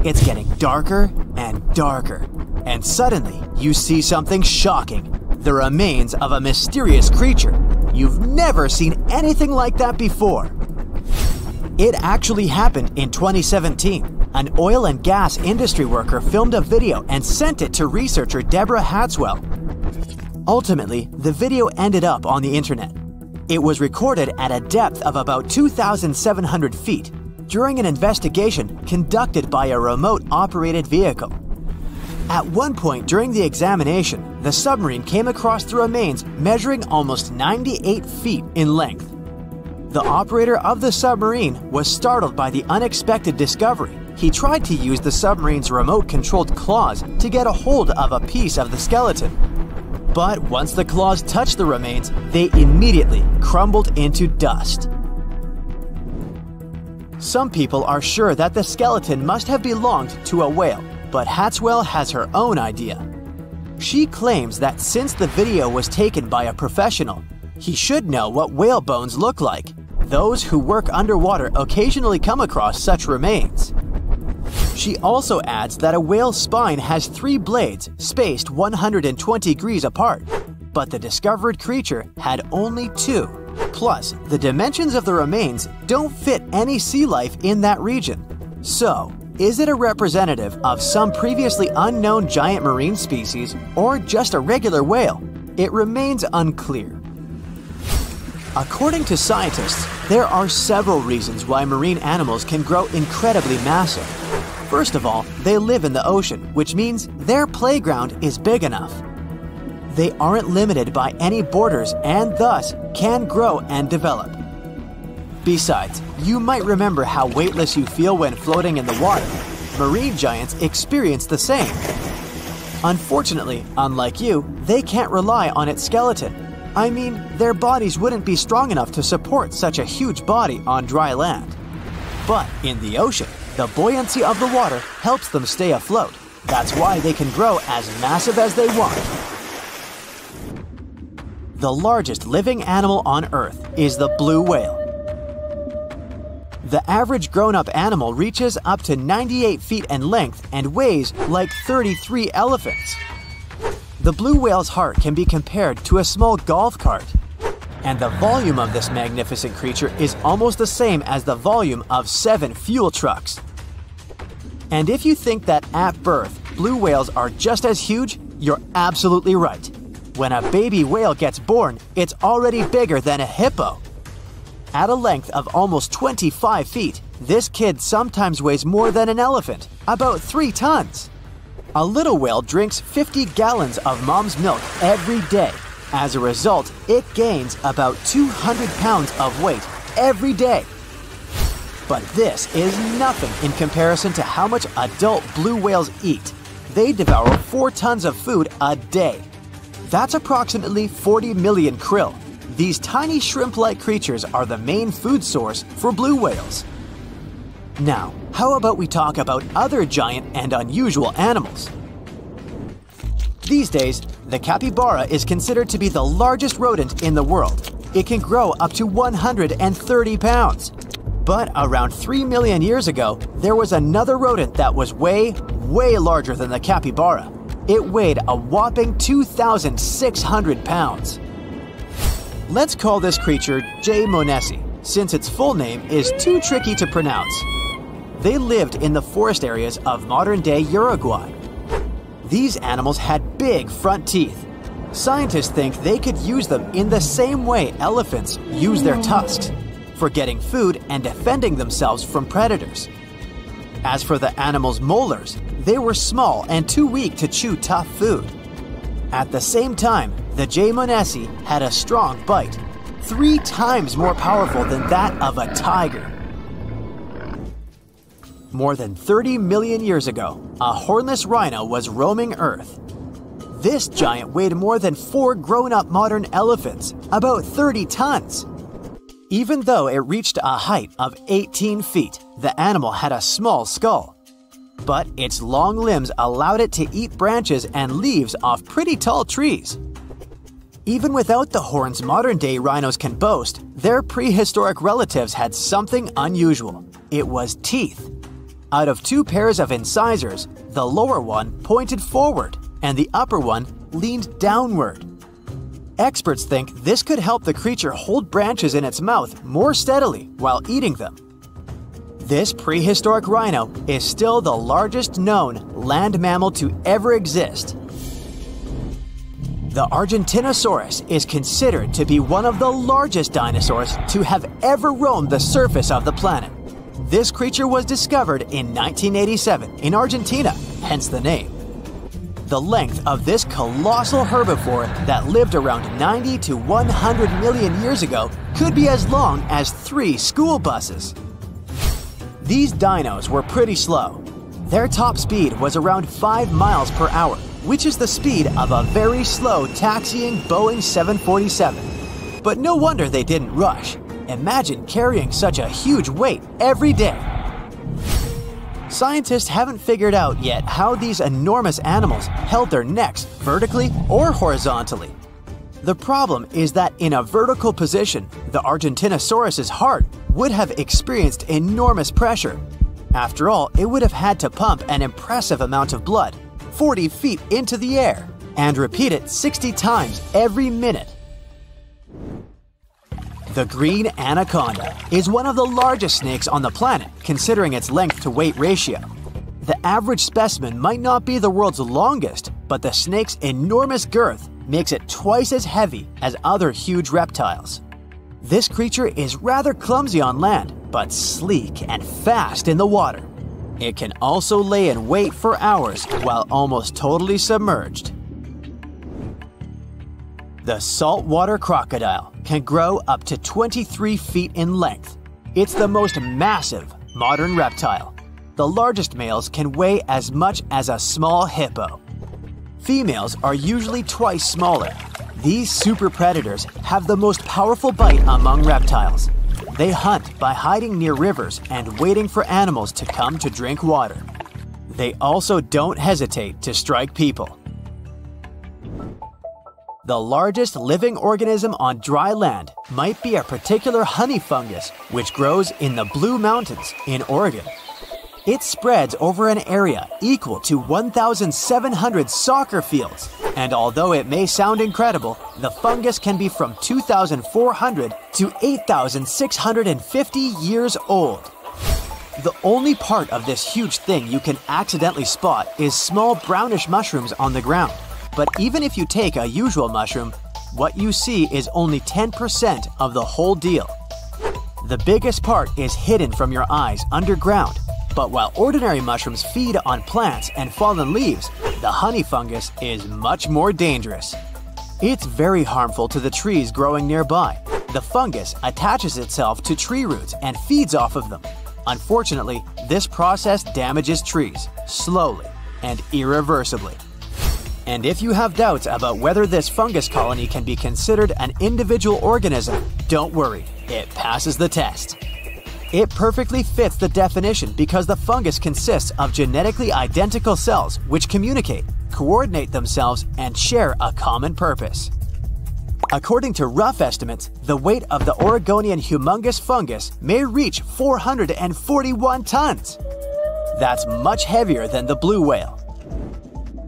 It's getting darker and darker. And suddenly, you see something shocking. The remains of a mysterious creature. You've never seen anything like that before. It actually happened in 2017. An oil and gas industry worker filmed a video and sent it to researcher Deborah Hatswell. Ultimately, the video ended up on the internet. It was recorded at a depth of about 2,700 feet during an investigation conducted by a remote-operated vehicle. At one point during the examination, the submarine came across the remains measuring almost 98 feet in length. The operator of the submarine was startled by the unexpected discovery. He tried to use the submarine's remote-controlled claws to get a hold of a piece of the skeleton. But once the claws touched the remains, they immediately crumbled into dust. Some people are sure that the skeleton must have belonged to a whale, but Hatswell has her own idea. She claims that since the video was taken by a professional, he should know what whale bones look like. Those who work underwater occasionally come across such remains. She also adds that a whale's spine has 3 blades spaced 120 degrees apart, but the discovered creature had only 2. Plus, the dimensions of the remains don't fit any sea life in that region. So, is it a representative of some previously unknown giant marine species or just a regular whale? It remains unclear. According to scientists, there are several reasons why marine animals can grow incredibly massive. First of all, they live in the ocean, which means their playground is big enough. They aren't limited by any borders and thus can grow and develop. Besides, you might remember how weightless you feel when floating in the water. Marine giants experience the same. Unfortunately, unlike you, they can't rely on its skeleton. I mean, their bodies wouldn't be strong enough to support such a huge body on dry land. But in the ocean, the buoyancy of the water helps them stay afloat. That's why they can grow as massive as they want. The largest living animal on Earth is the blue whale. The average grown-up animal reaches up to 98 feet in length and weighs like 33 elephants. The blue whale's heart can be compared to a small golf cart. And the volume of this magnificent creature is almost the same as the volume of 7 fuel trucks. And if you think that at birth, blue whales are just as huge, you're absolutely right. When a baby whale gets born, it's already bigger than a hippo. At a length of almost 25 feet, this kid sometimes weighs more than an elephant, about 3 tons. A little whale drinks 50 gallons of mom's milk every day. As a result, it gains about 200 pounds of weight every day. But this is nothing in comparison to how much adult blue whales eat. They devour 4 tons of food a day. That's approximately 40 million krill. These tiny shrimp-like creatures are the main food source for blue whales. Now, how about we talk about other giant and unusual animals? These days, the capybara is considered to be the largest rodent in the world. It can grow up to 130 pounds. But around 3 million years ago, there was another rodent that was way larger than the capybara. It weighed a whopping 2,600 pounds. Let's call this creature J. monesi, since its full name is too tricky to pronounce. They lived in the forest areas of modern-day Uruguay. These animals had big front teeth. Scientists think they could use them in the same way elephants use their tusks, for getting food and defending themselves from predators. As for the animal's molars, they were small and too weak to chew tough food. At the same time, the J. monesi had a strong bite, 3 times more powerful than that of a tiger. More than 30 million years ago, a hornless rhino was roaming Earth. This giant weighed more than 4 grown-up modern elephants, about 30 tons. Even though it reached a height of 18 feet, the animal had a small skull. But its long limbs allowed it to eat branches and leaves off pretty tall trees. Even without the horns modern-day rhinos can boast, their prehistoric relatives had something unusual. It was teeth. Out of two pairs of incisors, the lower one pointed forward and the upper one leaned downward. Experts think this could help the creature hold branches in its mouth more steadily while eating them. This prehistoric rhino is still the largest known land mammal to ever exist. The Argentinosaurus is considered to be one of the largest dinosaurs to have ever roamed the surface of the planet. This creature was discovered in 1987 in Argentina, hence the name. The length of this colossal herbivore that lived around 90 to 100 million years ago could be as long as 3 school buses. These dinos were pretty slow. Their top speed was around 5 miles per hour, which is the speed of a very slow taxiing Boeing 747. But no wonder they didn't rush. Imagine carrying such a huge weight every day. Scientists haven't figured out yet how these enormous animals held their necks vertically or horizontally. The problem is that in a vertical position, the Argentinosaurus's heart would have experienced enormous pressure. After all, it would have had to pump an impressive amount of blood, 40 feet into the air, and repeat it 60 times every minute. The green anaconda is one of the largest snakes on the planet, considering its length-to-weight ratio. The average specimen might not be the world's longest, but the snake's enormous girth makes it twice as heavy as other huge reptiles. This creature is rather clumsy on land, but sleek and fast in the water. It can also lay in wait for hours while almost totally submerged. The saltwater crocodile can grow up to 23 feet in length. It's the most massive modern reptile. The largest males can weigh as much as a small hippo. Females are usually twice smaller. These super predators have the most powerful bite among reptiles. They hunt by hiding near rivers and waiting for animals to come to drink water. They also don't hesitate to strike people. The largest living organism on dry land might be a particular honey fungus which grows in the Blue Mountains in Oregon. It spreads over an area equal to 1,700 soccer fields, and although it may sound incredible, the fungus can be from 2,400 to 8,650 years old. The only part of this huge thing you can accidentally spot is small brownish mushrooms on the ground. But even if you take a usual mushroom, what you see is only 10% of the whole deal. The biggest part is hidden from your eyes underground. But while ordinary mushrooms feed on plants and fallen leaves, the honey fungus is much more dangerous. It's very harmful to the trees growing nearby. The fungus attaches itself to tree roots and feeds off of them. Unfortunately, this process damages trees slowly and irreversibly. And if you have doubts about whether this fungus colony can be considered an individual organism, don't worry, it passes the test. It perfectly fits the definition because the fungus consists of genetically identical cells which communicate, coordinate themselves, and share a common purpose. According to rough estimates, the weight of the Oregonian humongous fungus may reach 441 tons. That's much heavier than the blue whale.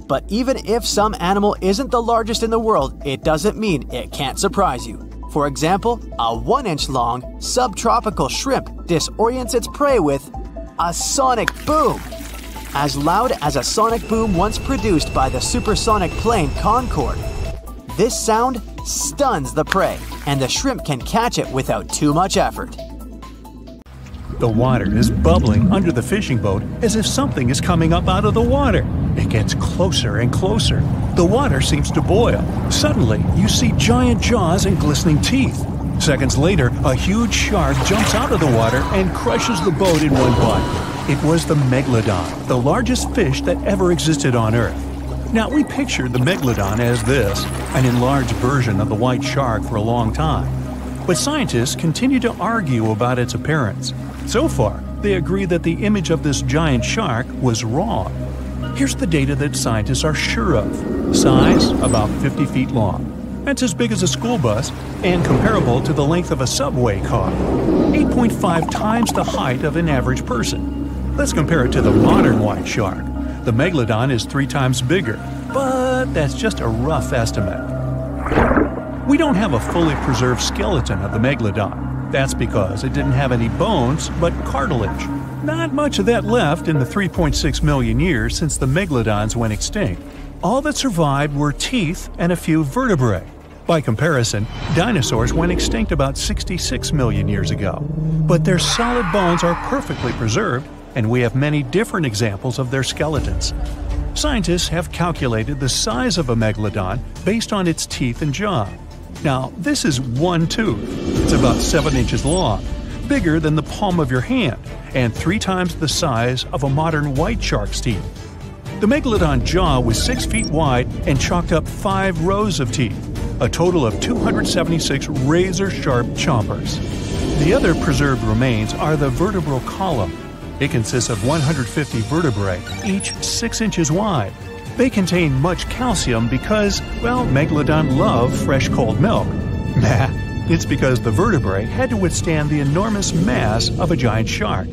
But even if some animal isn't the largest in the world, it doesn't mean it can't surprise you. For example, a 1-inch long subtropical shrimp disorients its prey with a sonic boom. As loud as a sonic boom once produced by the supersonic plane Concorde. This sound stuns the prey, and the shrimp can catch it without too much effort. The water is bubbling under the fishing boat as if something is coming up out of the water. It gets closer and closer. The water seems to boil. Suddenly, you see giant jaws and glistening teeth. Seconds later, a huge shark jumps out of the water and crushes the boat in one bite. It was the megalodon, the largest fish that ever existed on Earth. Now, we pictured the megalodon as this, an enlarged version of the white shark for a long time. But scientists continue to argue about its appearance. So far, they agree that the image of this giant shark was wrong. Here's the data that scientists are sure of. Size, about 50 feet long. That's as big as a school bus and comparable to the length of a subway car. 8.5 times the height of an average person. Let's compare it to the modern white shark. The megalodon is 3 times bigger, but that's just a rough estimate. We don't have a fully preserved skeleton of the megalodon. That's because it didn't have any bones, but cartilage. Not much of that left in the 3.6 million years since the megalodons went extinct. All that survived were teeth and a few vertebrae. By comparison, dinosaurs went extinct about 66 million years ago. But their solid bones are perfectly preserved, and we have many different examples of their skeletons. Scientists have calculated the size of a megalodon based on its teeth and jaw. Now, this is one tooth. It's about 7 inches long, bigger than the palm of your hand, and 3 times the size of a modern white shark's teeth. The megalodon jaw was 6 feet wide and chalked up 5 rows of teeth, a total of 276 razor-sharp chompers. The other preserved remains are the vertebral column. It consists of 150 vertebrae, each 6 inches wide. They contain much calcium because, well, megalodon love fresh cold milk. Nah, it's because the vertebrae had to withstand the enormous mass of a giant shark.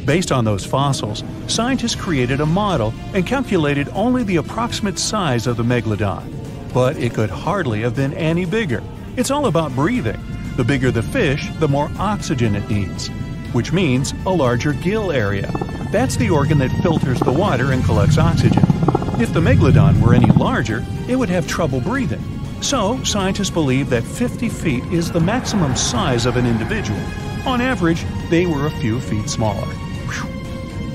Based on those fossils, scientists created a model and calculated only the approximate size of the megalodon. But it could hardly have been any bigger. It's all about breathing. The bigger the fish, the more oxygen it needs, which means a larger gill area. That's the organ that filters the water and collects oxygen. If the megalodon were any larger, it would have trouble breathing. So, scientists believe that 50 feet is the maximum size of an individual. On average, they were a few feet smaller.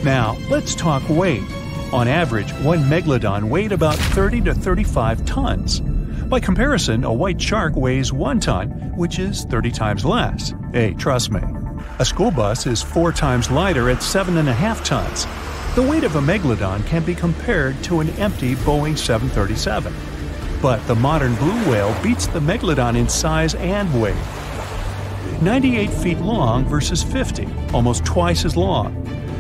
Now, let's talk weight. On average, one megalodon weighed about 30 to 35 tons. By comparison, a white shark weighs 1 ton, which is 30 times less. Hey, trust me. A school bus is 4 times lighter at 7.5 tons. The weight of a megalodon can be compared to an empty Boeing 737. But the modern blue whale beats the megalodon in size and weight. 98 feet long versus 50, almost twice as long.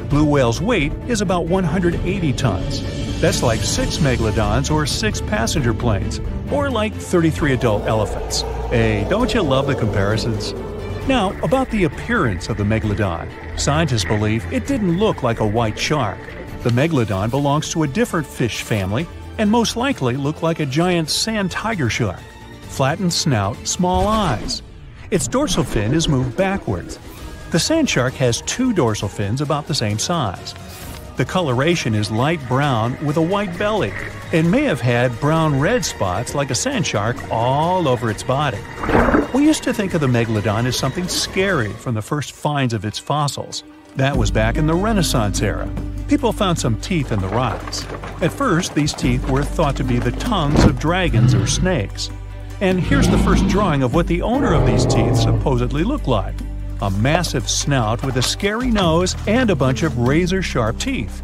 Blue whale's weight is about 180 tons. That's like 6 megalodons or 6 passenger planes, or like 33 adult elephants. Hey, don't you love the comparisons? Now, about the appearance of the megalodon. Scientists believe it didn't look like a white shark. The megalodon belongs to a different fish family and most likely looked like a giant sand tiger shark. Flattened snout, small eyes. Its dorsal fin is moved backwards. The sand shark has 2 dorsal fins about the same size. The coloration is light brown with a white belly and may have had brown-red spots like a sand shark all over its body. We used to think of the megalodon as something scary from the first finds of its fossils. That was back in the Renaissance era. People found some teeth in the rocks. At first, these teeth were thought to be the tongues of dragons or snakes. And here's the first drawing of what the owner of these teeth supposedly looked like. A massive snout with a scary nose and a bunch of razor-sharp teeth.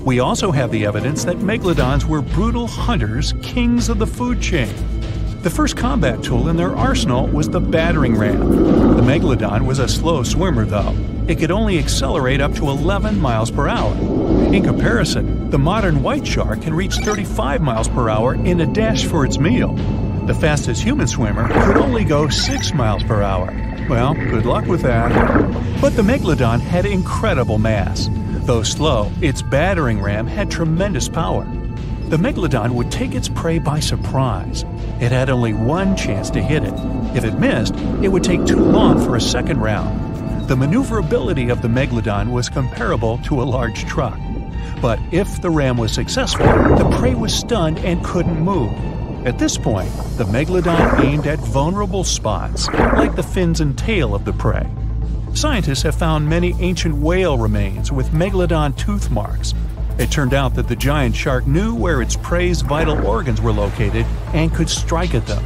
We also have the evidence that megalodons were brutal hunters, kings of the food chain. The first combat tool in their arsenal was the battering ram. The megalodon was a slow swimmer, though. It could only accelerate up to 11 miles per hour. In comparison, the modern white shark can reach 35 miles per hour in a dash for its meal. The fastest human swimmer could only go 6 miles per hour. Well, good luck with that. But the megalodon had incredible mass. Though slow, its battering ram had tremendous power. The megalodon would take its prey by surprise. It had only one chance to hit it. If it missed, it would take too long for a second round. The maneuverability of the megalodon was comparable to a large truck. But if the ram was successful, the prey was stunned and couldn't move. At this point, the megalodon aimed at vulnerable spots, like the fins and tail of the prey. Scientists have found many ancient whale remains with megalodon tooth marks. It turned out that the giant shark knew where its prey's vital organs were located and could strike at them.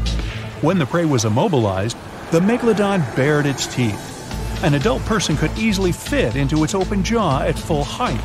When the prey was immobilized, the megalodon bared its teeth. An adult person could easily fit into its open jaw at full height.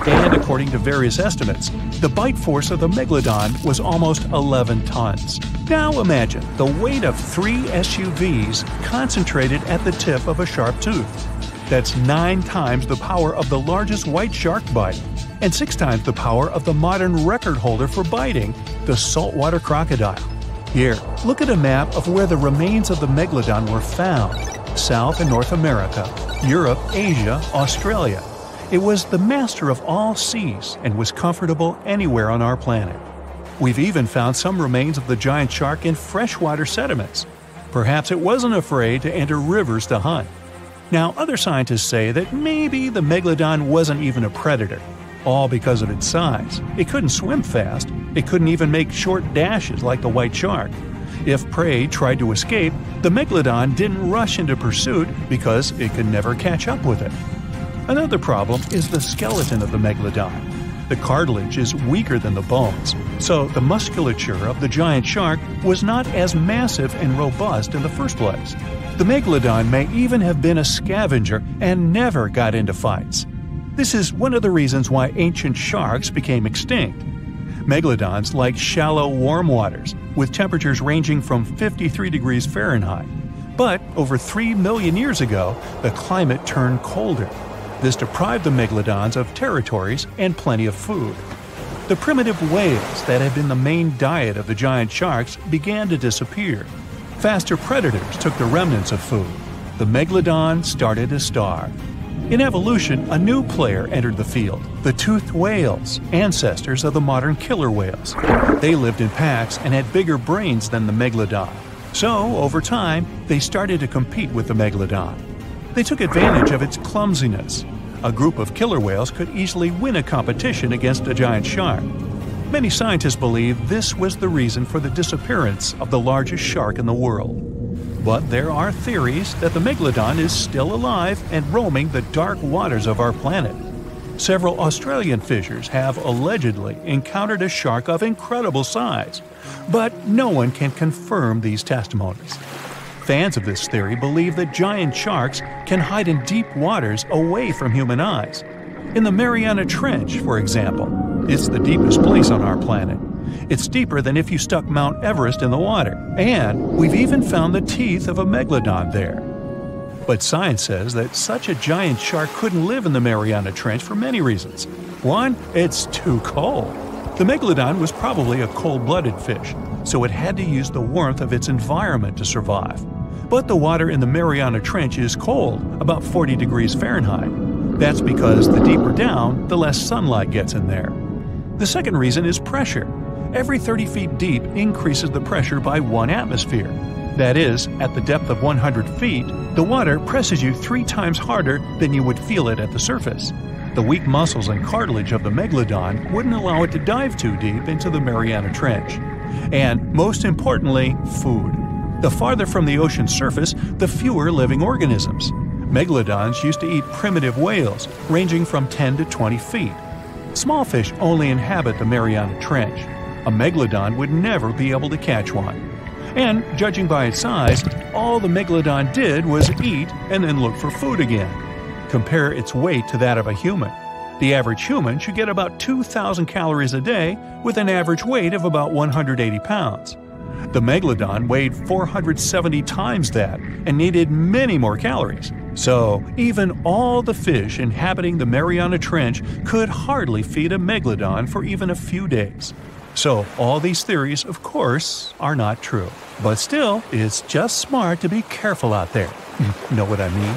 And according to various estimates, the bite force of the megalodon was almost 11 tons. Now imagine the weight of 3 SUVs concentrated at the tip of a sharp tooth. That's 9 times the power of the largest white shark bite, and 6 times the power of the modern record holder for biting, the saltwater crocodile. Here, look at a map of where the remains of the megalodon were found. South and North America, Europe, Asia, Australia. It was the master of all seas and was comfortable anywhere on our planet. We've even found some remains of the giant shark in freshwater sediments. Perhaps it wasn't afraid to enter rivers to hunt. Now, other scientists say that maybe the megalodon wasn't even a predator, all because of its size. It couldn't swim fast. It couldn't even make short dashes like the white shark. If prey tried to escape, the megalodon didn't rush into pursuit because it could never catch up with it. Another problem is the skeleton of the megalodon. The cartilage is weaker than the bones, so the musculature of the giant shark was not as massive and robust in the first place. The megalodon may even have been a scavenger and never got into fights. This is one of the reasons why ancient sharks became extinct. Megalodons like shallow, warm waters, with temperatures ranging from 53 degrees Fahrenheit. But over 3 million years ago, the climate turned colder. This deprived the megalodons of territories and plenty of food. The primitive whales that had been the main diet of the giant sharks began to disappear. Faster predators took the remnants of food. The megalodon started to starve. In evolution, a new player entered the field, the toothed whales, ancestors of the modern killer whales. They lived in packs and had bigger brains than the megalodon. So, over time, they started to compete with the megalodon. They took advantage of its clumsiness. A group of killer whales could easily win a competition against a giant shark. Many scientists believe this was the reason for the disappearance of the largest shark in the world. But there are theories that the megalodon is still alive and roaming the dark waters of our planet. Several Australian fishers have allegedly encountered a shark of incredible size, but no one can confirm these testimonies. Fans of this theory believe that giant sharks can hide in deep waters away from human eyes. In the Mariana Trench, for example, it's the deepest place on our planet. It's deeper than if you stuck Mount Everest in the water, and we've even found the teeth of a megalodon there. But science says that such a giant shark couldn't live in the Mariana Trench for many reasons. One, it's too cold. The megalodon was probably a cold-blooded fish, so it had to use the warmth of its environment to survive. But the water in the Mariana Trench is cold, about 40 degrees Fahrenheit. That's because the deeper down, the less sunlight gets in there. The second reason is pressure. Every 30 feet deep increases the pressure by 1 atmosphere. That is, at the depth of 100 feet, the water presses you 3 times harder than you would feel it at the surface. The weak muscles and cartilage of the megalodon wouldn't allow it to dive too deep into the Mariana Trench. And, most importantly, food. The farther from the ocean's surface, the fewer living organisms. Megalodons used to eat primitive whales, ranging from 10 to 20 feet. Small fish only inhabit the Mariana Trench. A megalodon would never be able to catch one. And, judging by its size, all the megalodon did was eat and then look for food again. Compare its weight to that of a human. The average human should get about 2,000 calories a day with an average weight of about 180 pounds. The megalodon weighed 470 times that and needed many more calories. So, even all the fish inhabiting the Mariana Trench could hardly feed a megalodon for even a few days. So, all these theories, of course, are not true. But still, it's just smart to be careful out there. Know what I mean?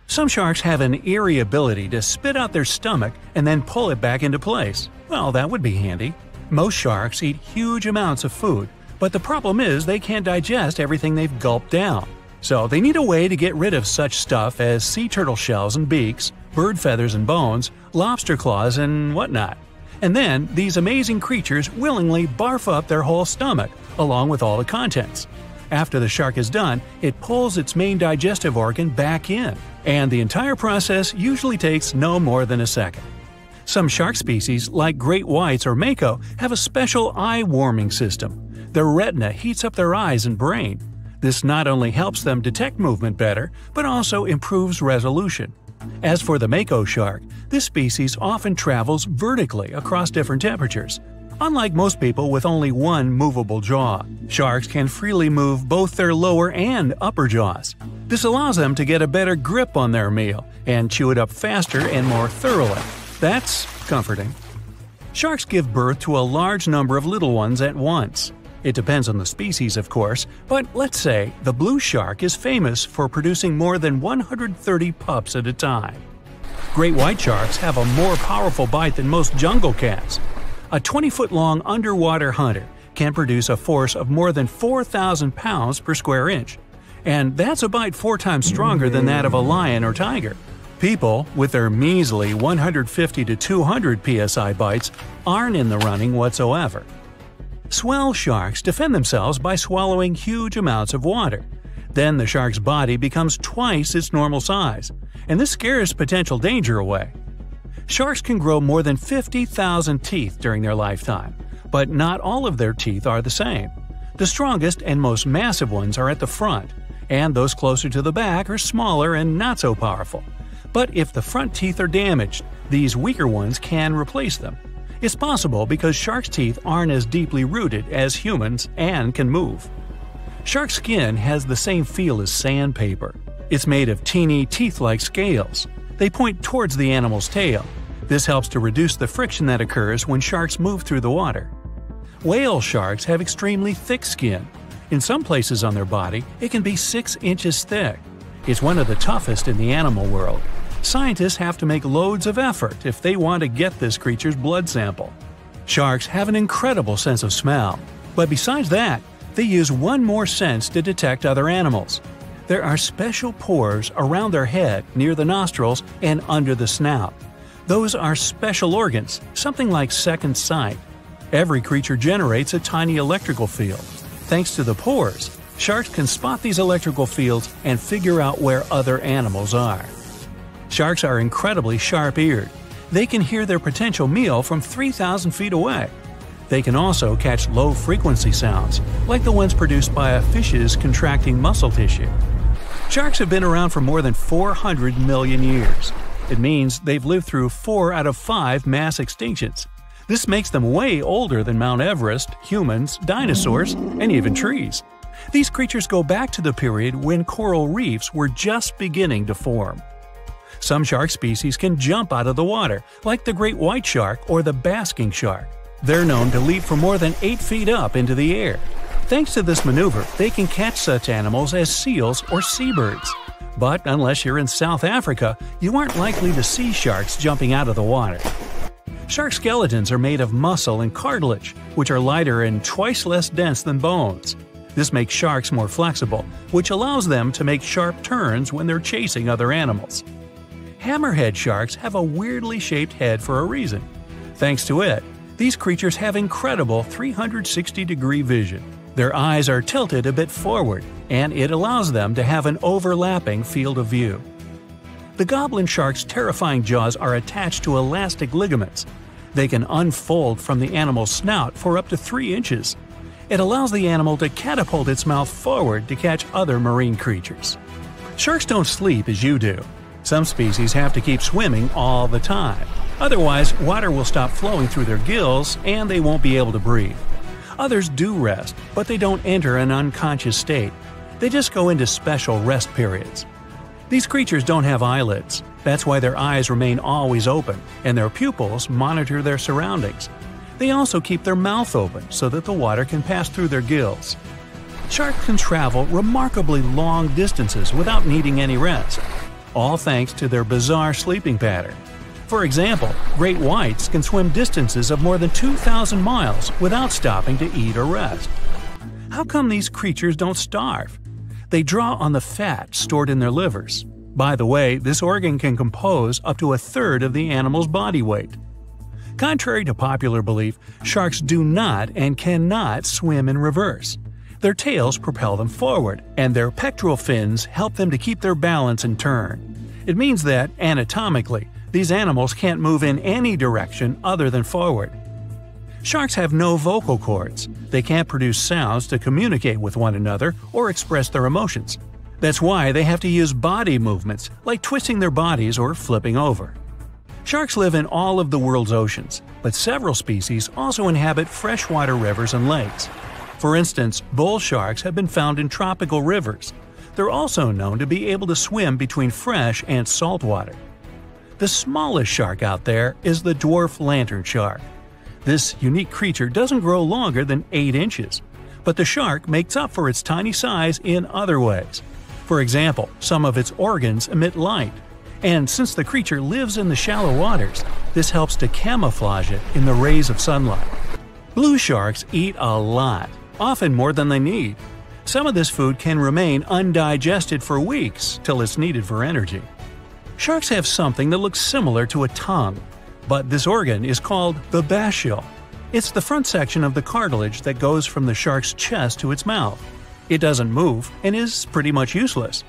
Some sharks have an eerie ability to spit out their stomach and then pull it back into place. Well, that would be handy. Most sharks eat huge amounts of food, but the problem is they can't digest everything they've gulped down. So they need a way to get rid of such stuff as sea turtle shells and beaks, bird feathers and bones, lobster claws and whatnot. And then these amazing creatures willingly barf up their whole stomach, along with all the contents. After the shark is done, it pulls its main digestive organ back in, and the entire process usually takes no more than a second. Some shark species, like great whites or mako, have a special eye-warming system. Their retina heats up their eyes and brain. This not only helps them detect movement better, but also improves resolution. As for the mako shark, this species often travels vertically across different temperatures. Unlike most people with only one movable jaw, sharks can freely move both their lower and upper jaws. This allows them to get a better grip on their meal and chew it up faster and more thoroughly. That's comforting. Sharks give birth to a large number of little ones at once. It depends on the species, of course, but let's say the blue shark is famous for producing more than 130 pups at a time. Great white sharks have a more powerful bite than most jungle cats. A 20-foot-long underwater hunter can produce a force of more than 4,000 pounds per square inch. And that's a bite 4 times stronger than that of a lion or tiger. People, with their measly 150 to 200 psi bites, aren't in the running whatsoever. Swell sharks defend themselves by swallowing huge amounts of water. Then the shark's body becomes twice its normal size, and this scares potential danger away. Sharks can grow more than 50,000 teeth during their lifetime, but not all of their teeth are the same. The strongest and most massive ones are at the front, and those closer to the back are smaller and not so powerful. But if the front teeth are damaged, these weaker ones can replace them. It's possible because sharks' teeth aren't as deeply rooted as humans and can move. Shark skin has the same feel as sandpaper. It's made of teeny, teeth-like scales. They point towards the animal's tail. This helps to reduce the friction that occurs when sharks move through the water. Whale sharks have extremely thick skin. In some places on their body, it can be 6 inches thick. It's one of the toughest in the animal world. Scientists have to make loads of effort if they want to get this creature's blood sample. Sharks have an incredible sense of smell, but besides that, they use one more sense to detect other animals. There are special pores around their head, near the nostrils, and under the snout. Those are special organs, something like second sight. Every creature generates a tiny electrical field. Thanks to the pores, sharks can spot these electrical fields and figure out where other animals are. Sharks are incredibly sharp-eared. They can hear their potential meal from 3,000 feet away. They can also catch low-frequency sounds, like the ones produced by a fish's contracting muscle tissue. Sharks have been around for more than 400 million years. It means they've lived through 4 out of 5 mass extinctions. This makes them way older than Mount Everest, humans, dinosaurs, and even trees. These creatures go back to the period when coral reefs were just beginning to form. Some shark species can jump out of the water, like the great white shark or the basking shark. They're known to leap from more than 8 feet up into the air. Thanks to this maneuver, they can catch such animals as seals or seabirds. But unless you're in South Africa, you aren't likely to see sharks jumping out of the water. Shark skeletons are made of muscle and cartilage, which are lighter and twice less dense than bones. This makes sharks more flexible, which allows them to make sharp turns when they're chasing other animals. Hammerhead sharks have a weirdly shaped head for a reason. Thanks to it, these creatures have incredible 360-degree vision. Their eyes are tilted a bit forward, and it allows them to have an overlapping field of view. The goblin shark's terrifying jaws are attached to elastic ligaments. They can unfold from the animal's snout for up to 3 inches. It allows the animal to catapult its mouth forward to catch other marine creatures. Sharks don't sleep as you do. Some species have to keep swimming all the time. Otherwise, water will stop flowing through their gills and they won't be able to breathe. Others do rest, but they don't enter an unconscious state. They just go into special rest periods. These creatures don't have eyelids. That's why their eyes remain always open, and their pupils monitor their surroundings. They also keep their mouth open so that the water can pass through their gills. Sharks can travel remarkably long distances without needing any rest, all thanks to their bizarre sleeping pattern. For example, great whites can swim distances of more than 2,000 miles without stopping to eat or rest. How come these creatures don't starve? They draw on the fat stored in their livers. By the way, this organ can compose up to a third of the animal's body weight. Contrary to popular belief, sharks do not and cannot swim in reverse. Their tails propel them forward, and their pectoral fins help them to keep their balance and turn. It means that, anatomically, these animals can't move in any direction other than forward. Sharks have no vocal cords. They can't produce sounds to communicate with one another or express their emotions. That's why they have to use body movements, like twisting their bodies or flipping over. Sharks live in all of the world's oceans, but several species also inhabit freshwater rivers and lakes. For instance, bull sharks have been found in tropical rivers. They're also known to be able to swim between fresh and salt water. The smallest shark out there is the dwarf lantern shark. This unique creature doesn't grow longer than 8 inches, but the shark makes up for its tiny size in other ways. For example, some of its organs emit light. And since the creature lives in the shallow waters, this helps to camouflage it in the rays of sunlight. Blue sharks eat a lot, often more than they need. Some of this food can remain undigested for weeks till it's needed for energy. Sharks have something that looks similar to a tongue, but this organ is called the basial. It's the front section of the cartilage that goes from the shark's chest to its mouth. It doesn't move and is pretty much useless.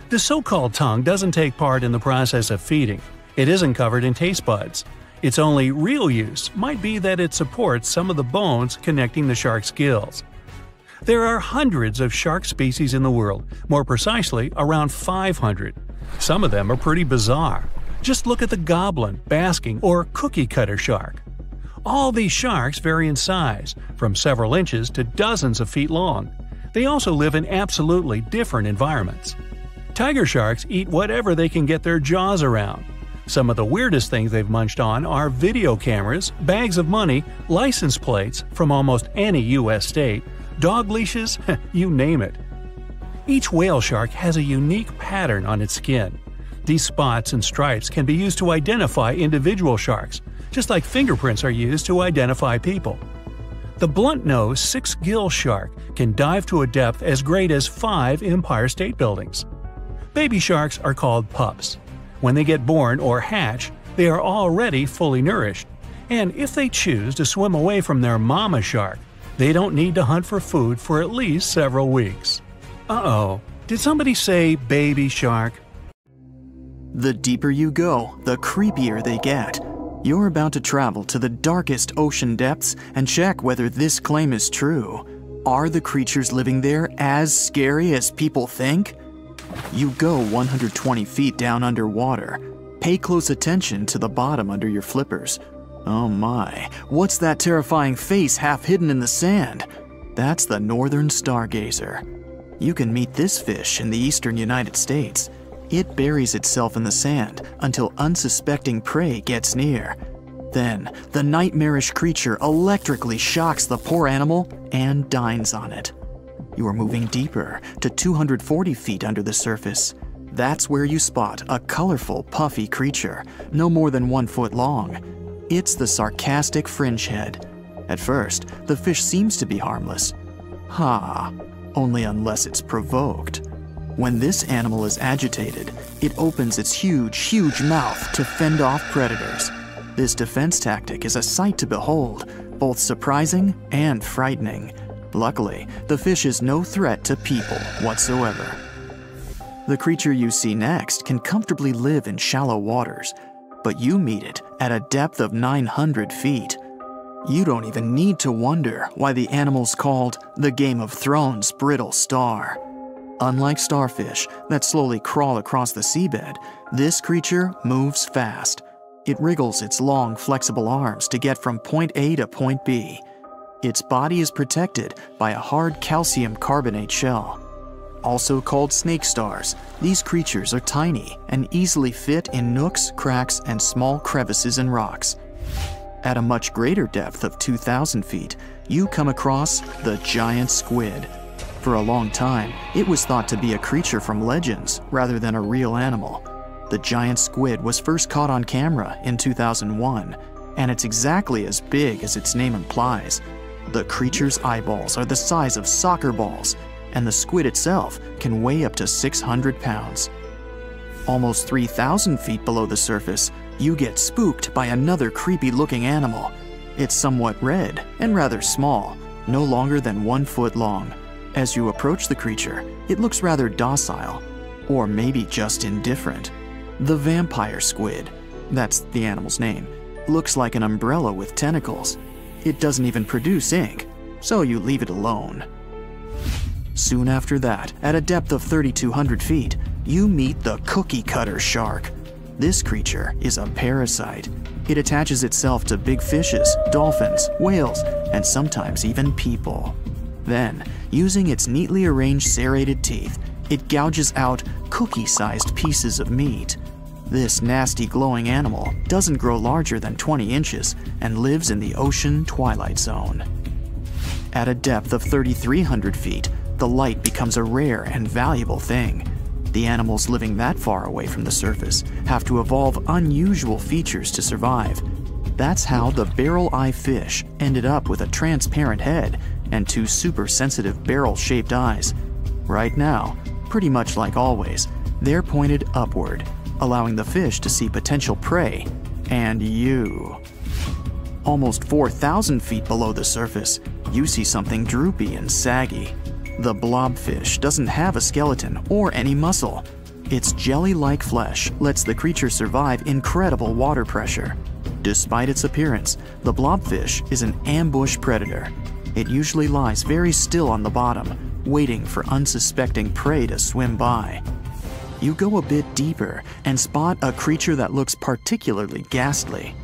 The so-called tongue doesn't take part in the process of feeding. It isn't covered in taste buds. Its only real use might be that it supports some of the bones connecting the shark's gills. There are hundreds of shark species in the world, more precisely around 500. Some of them are pretty bizarre. Just look at the goblin, basking, or cookie-cutter shark. All these sharks vary in size, from several inches to dozens of feet long. They also live in absolutely different environments. Tiger sharks eat whatever they can get their jaws around. Some of the weirdest things they've munched on are video cameras, bags of money, license plates from almost any U.S. state, dog leashes, you name it. Each whale shark has a unique pattern on its skin. These spots and stripes can be used to identify individual sharks, just like fingerprints are used to identify people. The blunt-nosed six-gill shark can dive to a depth as great as 5 Empire State Buildings. Baby sharks are called pups. When they get born or hatch, they are already fully nourished, and if they choose to swim away from their mama shark, they don't need to hunt for food for at least several weeks. Uh-oh, did somebody say baby shark? The deeper you go, the creepier they get. You're about to travel to the darkest ocean depths and check whether this claim is true. Are the creatures living there as scary as people think? You go 120 feet down underwater. Pay close attention to the bottom under your flippers. Oh my, what's that terrifying face half hidden in the sand? That's the northern stargazer. You can meet this fish in the eastern United States. It buries itself in the sand until unsuspecting prey gets near. Then, the nightmarish creature electrically shocks the poor animal and dines on it. You are moving deeper to 240 feet under the surface. That's where you spot a colorful, puffy creature, no more than 1 foot long. It's the sarcastic fringehead. At first, the fish seems to be harmless. Only unless it's provoked. When this animal is agitated, it opens its huge mouth to fend off predators. This defense tactic is a sight to behold, both surprising and frightening. Luckily, the fish is no threat to people whatsoever. The creature you see next can comfortably live in shallow waters, but you meet it at a depth of 900 feet. You don't even need to wonder why the animal's called the Game of Thrones brittle star. Unlike starfish that slowly crawl across the seabed, this creature moves fast. It wriggles its long, flexible arms to get from point A to point B. Its body is protected by a hard calcium carbonate shell. Also called snake stars, these creatures are tiny and easily fit in nooks, cracks, and small crevices in rocks. At a much greater depth of 2,000 feet, you come across the giant squid. For a long time, it was thought to be a creature from legends rather than a real animal. The giant squid was first caught on camera in 2001, and it's exactly as big as its name implies. The creature's eyeballs are the size of soccer balls, and the squid itself can weigh up to 600 pounds. Almost 3,000 feet below the surface, you get spooked by another creepy-looking animal. It's somewhat red and rather small, no longer than 1 foot long. As you approach the creature, it looks rather docile, or maybe just indifferent. The vampire squid, that's the animal's name, looks like an umbrella with tentacles. It doesn't even produce ink, so you leave it alone. Soon after that, at a depth of 3,200 feet, you meet the cookie-cutter shark. This creature is a parasite. It attaches itself to big fishes, dolphins, whales, and sometimes even people. Then, using its neatly arranged serrated teeth, it gouges out cookie-sized pieces of meat. This nasty glowing animal doesn't grow larger than 20 inches and lives in the ocean twilight zone. At a depth of 3,300 feet, the light becomes a rare and valuable thing. The animals living that far away from the surface have to evolve unusual features to survive. That's how the barrel-eye fish ended up with a transparent head and two super-sensitive barrel-shaped eyes. Right now, pretty much like always, they're pointed upward, allowing the fish to see potential prey and you. Almost 4,000 feet below the surface, you see something droopy and saggy. The blobfish doesn't have a skeleton or any muscle. Its jelly-like flesh lets the creature survive incredible water pressure. Despite its appearance, the blobfish is an ambush predator. It usually lies very still on the bottom, waiting for unsuspecting prey to swim by. You go a bit deeper and spot a creature that looks particularly ghastly.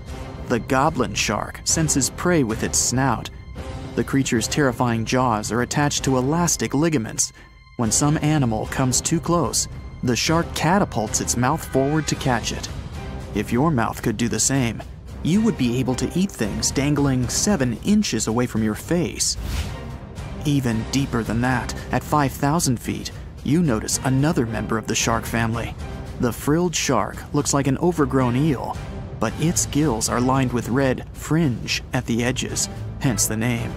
The goblin shark senses prey with its snout. The creature's terrifying jaws are attached to elastic ligaments. When some animal comes too close, the shark catapults its mouth forward to catch it. If your mouth could do the same, you would be able to eat things dangling 7 inches away from your face. Even deeper than that, at 5,000 feet, you notice another member of the shark family. The frilled shark looks like an overgrown eel, but its gills are lined with red fringe at the edges, hence the name.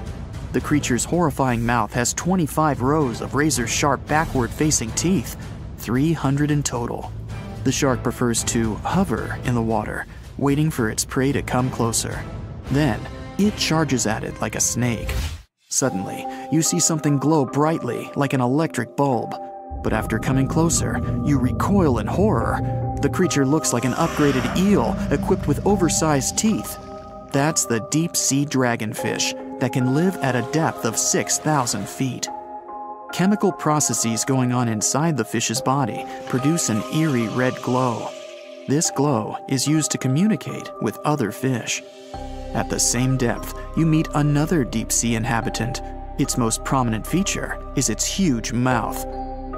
The creature's horrifying mouth has 25 rows of razor-sharp backward-facing teeth, 300 in total. The shark prefers to hover in the water, waiting for its prey to come closer. Then, it charges at it like a snake. Suddenly, you see something glow brightly like an electric bulb. But after coming closer, you recoil in horror. The creature looks like an upgraded eel equipped with oversized teeth. That's the deep-sea dragonfish that can live at a depth of 6,000 feet. Chemical processes going on inside the fish's body produce an eerie red glow. This glow is used to communicate with other fish. At the same depth, you meet another deep-sea inhabitant. Its most prominent feature is its huge mouth.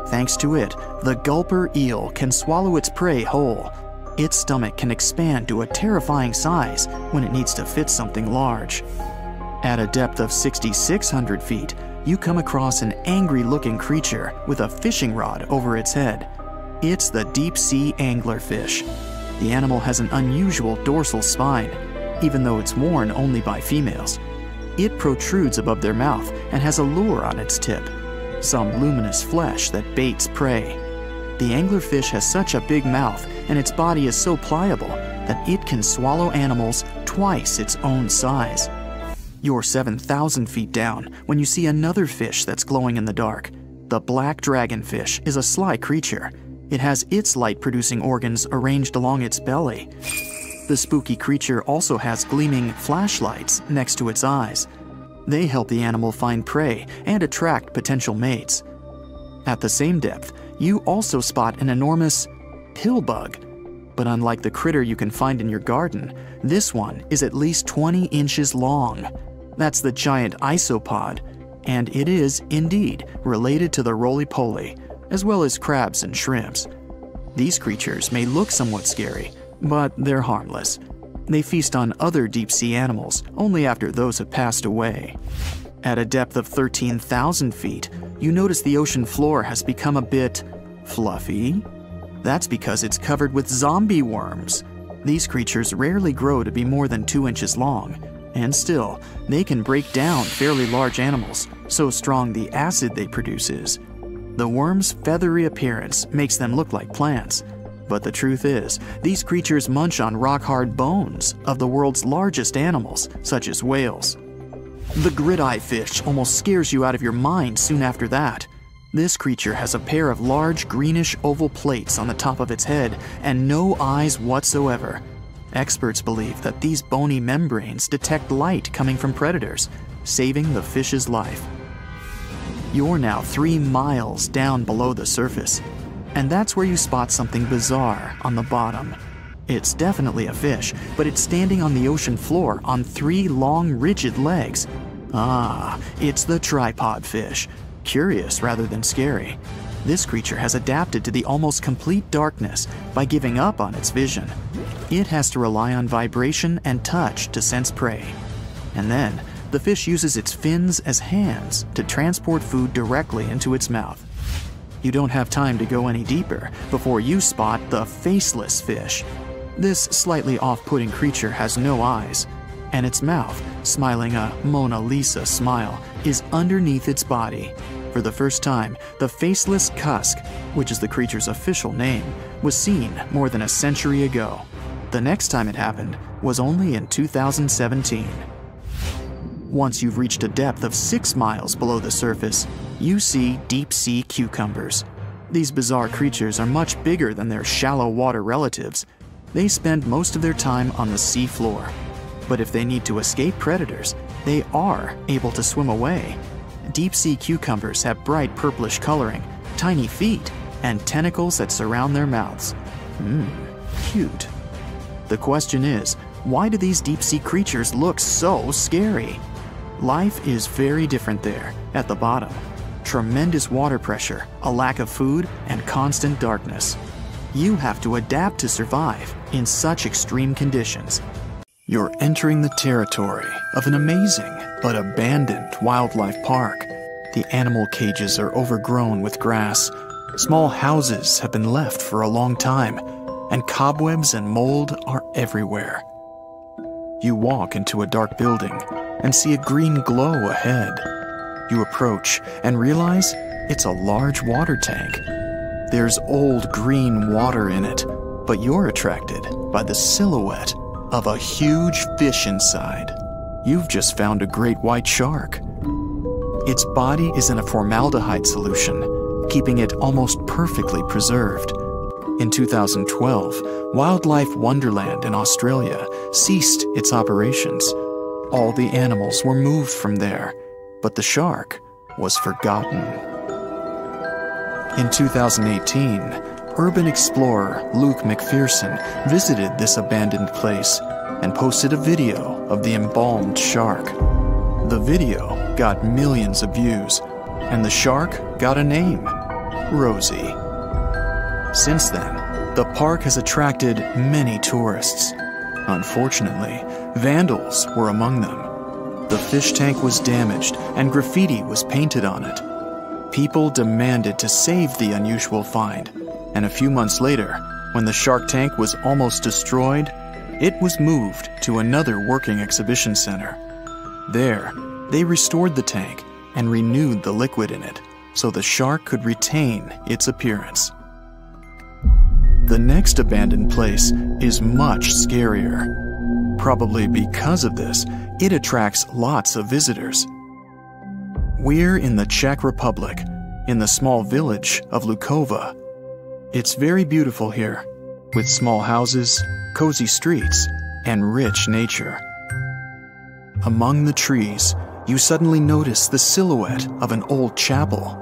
Thanks to it, the gulper eel can swallow its prey whole. Its stomach can expand to a terrifying size when it needs to fit something large. At a depth of 6,600 feet, you come across an angry-looking creature with a fishing rod over its head. It's the deep-sea anglerfish. The animal has an unusual dorsal spine, even though it's worn only by females. It protrudes above their mouth and has a lure on its tip, some luminous flesh that baits prey. The anglerfish has such a big mouth and its body is so pliable that it can swallow animals twice its own size. You're 7,000 feet down when you see another fish that's glowing in the dark. The black dragonfish is a sly creature. It has its light-producing organs arranged along its belly. The spooky creature also has gleaming flashlights next to its eyes. They help the animal find prey and attract potential mates. At the same depth, you also spot an enormous pillbug. But unlike the critter you can find in your garden, this one is at least 20 inches long. That's the giant isopod, and it is, indeed, related to the roly-poly, as well as crabs and shrimps. These creatures may look somewhat scary, but they're harmless. They feast on other deep-sea animals only after those have passed away. At a depth of 13,000 feet, you notice the ocean floor has become a bit fluffy. That's because it's covered with zombie worms. These creatures rarely grow to be more than 2 inches long, and still, they can break down fairly large animals, so strong the acid they produce is. The worms' feathery appearance makes them look like plants, but the truth is, these creatures munch on rock-hard bones of the world's largest animals, such as whales. The grid-eye fish almost scares you out of your mind soon after that. This creature has a pair of large greenish oval plates on the top of its head and no eyes whatsoever. Experts believe that these bony membranes detect light coming from predators, saving the fish's life. You're now 3 miles down below the surface, and that's where you spot something bizarre on the bottom. It's definitely a fish, but it's standing on the ocean floor on 3 long, rigid legs. Ah, it's the tripod fish. Curious rather than scary. This creature has adapted to the almost complete darkness by giving up on its vision. It has to rely on vibration and touch to sense prey. And then, the fish uses its fins as hands to transport food directly into its mouth. You don't have time to go any deeper before you spot the faceless fish. This slightly off-putting creature has no eyes, and its mouth, smiling a Mona Lisa smile, is underneath its body. For the first time, the faceless cusk, which is the creature's official name, was seen more than a century ago. The next time it happened was only in 2017. Once you've reached a depth of 6 miles below the surface, you see deep-sea cucumbers. These bizarre creatures are much bigger than their shallow water relatives. They spend most of their time on the sea floor. But if they need to escape predators, they are able to swim away. Deep-sea cucumbers have bright purplish coloring, tiny feet, and tentacles that surround their mouths. Cute. The question is, why do these deep-sea creatures look so scary? Life is very different there, at the bottom. Tremendous water pressure, a lack of food, and constant darkness. You have to adapt to survive in such extreme conditions. You're entering the territory of an amazing but abandoned wildlife park. The animal cages are overgrown with grass. Small houses have been left for a long time, and cobwebs and mold are everywhere. You walk into a dark building and see a green glow ahead. You approach and realize it's a large water tank. There's old green water in it, but you're attracted by the silhouette of a huge fish inside. You've just found a great white shark. Its body is in a formaldehyde solution, keeping it almost perfectly preserved. In 2012, Wildlife Wonderland in Australia ceased its operations. All the animals were moved from there, but the shark was forgotten. In 2018, urban explorer Luke McPherson visited this abandoned place and posted a video of the embalmed shark. The video got millions of views, and the shark got a name, Rosie. Since then, the park has attracted many tourists. Unfortunately, vandals were among them. The fish tank was damaged and graffiti was painted on it. People demanded to save the unusual find, and a few months later, when the shark tank was almost destroyed, it was moved to another working exhibition center. There, they restored the tank and renewed the liquid in it so the shark could retain its appearance. The next abandoned place is much scarier. Probably because of this, it attracts lots of visitors. We're in the Czech Republic, in the small village of Lukova. It's very beautiful here, with small houses, cozy streets, and rich nature. Among the trees, you suddenly notice the silhouette of an old chapel.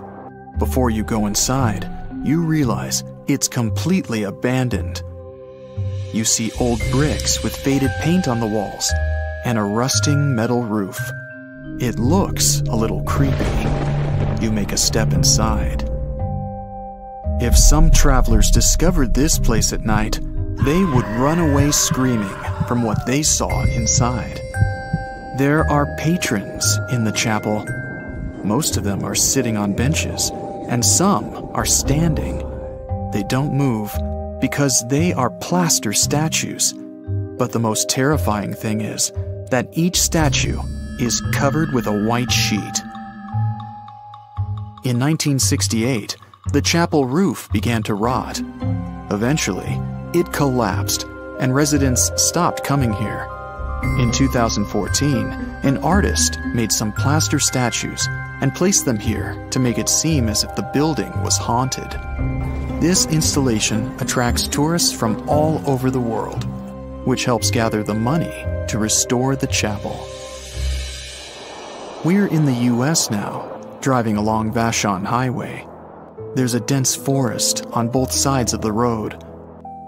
Before you go inside, you realize it's completely abandoned. You see old bricks with faded paint on the walls and a rusting metal roof. It looks a little creepy. You make a step inside. If some travelers discovered this place at night, they would run away screaming from what they saw inside. There are patrons in the chapel. Most of them are sitting on benches, and some are standing. They don't move because they are plaster statues. But the most terrifying thing is that each statue is covered with a white sheet. In 1968, the chapel roof began to rot. Eventually, it collapsed, and residents stopped coming here. In 2014, an artist made some plaster statues and placed them here to make it seem as if the building was haunted. This installation attracts tourists from all over the world, which helps gather the money to restore the chapel. We're in the US now, driving along Vashon Highway. There's a dense forest on both sides of the road.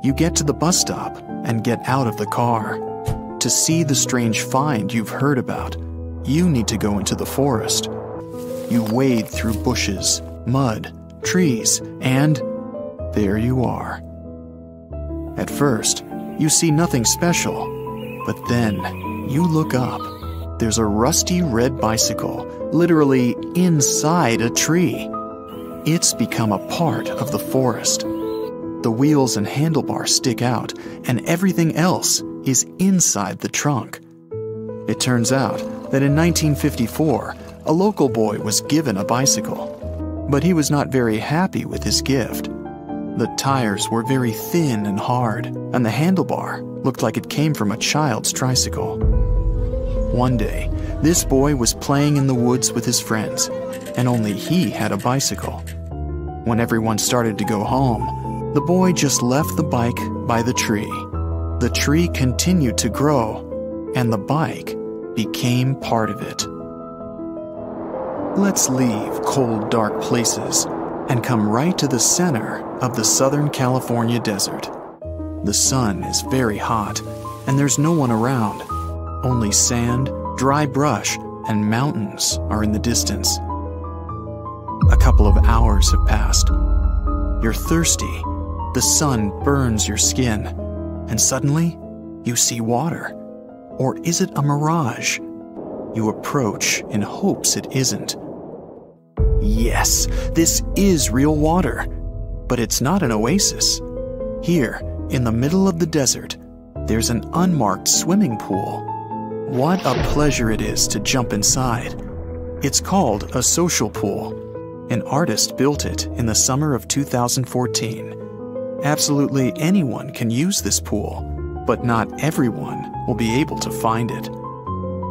You get to the bus stop and get out of the car. To see the strange find you've heard about, you need to go into the forest. You wade through bushes, mud, trees, and there you are. At first, you see nothing special, but then you look up. There's a rusty red bicycle, literally inside a tree. It's become a part of the forest. The wheels and handlebars stick out, and everything else is inside the trunk. It turns out that in 1954, a local boy was given a bicycle, but he was not very happy with his gift. The tires were very thin and hard, and the handlebar looked like it came from a child's tricycle. One day, this boy was playing in the woods with his friends, and only he had a bicycle. When everyone started to go home, the boy just left the bike by the tree. The tree continued to grow, and the bike became part of it. Let's leave cold, dark places and come right to the center of the Southern California desert. The sun is very hot, and there's no one around. Only sand, dry brush, and mountains are in the distance. A couple of hours have passed. You're thirsty. The sun burns your skin, and suddenly you see water. Or is it a mirage? You approach in hopes it isn't. Yes, this is real water, but it's not an oasis. Here, in the middle of the desert, there's an unmarked swimming pool. What a pleasure it is to jump inside. It's called a social pool. An artist built it in the summer of 2014. Absolutely anyone can use this pool, but not everyone will be able to find it.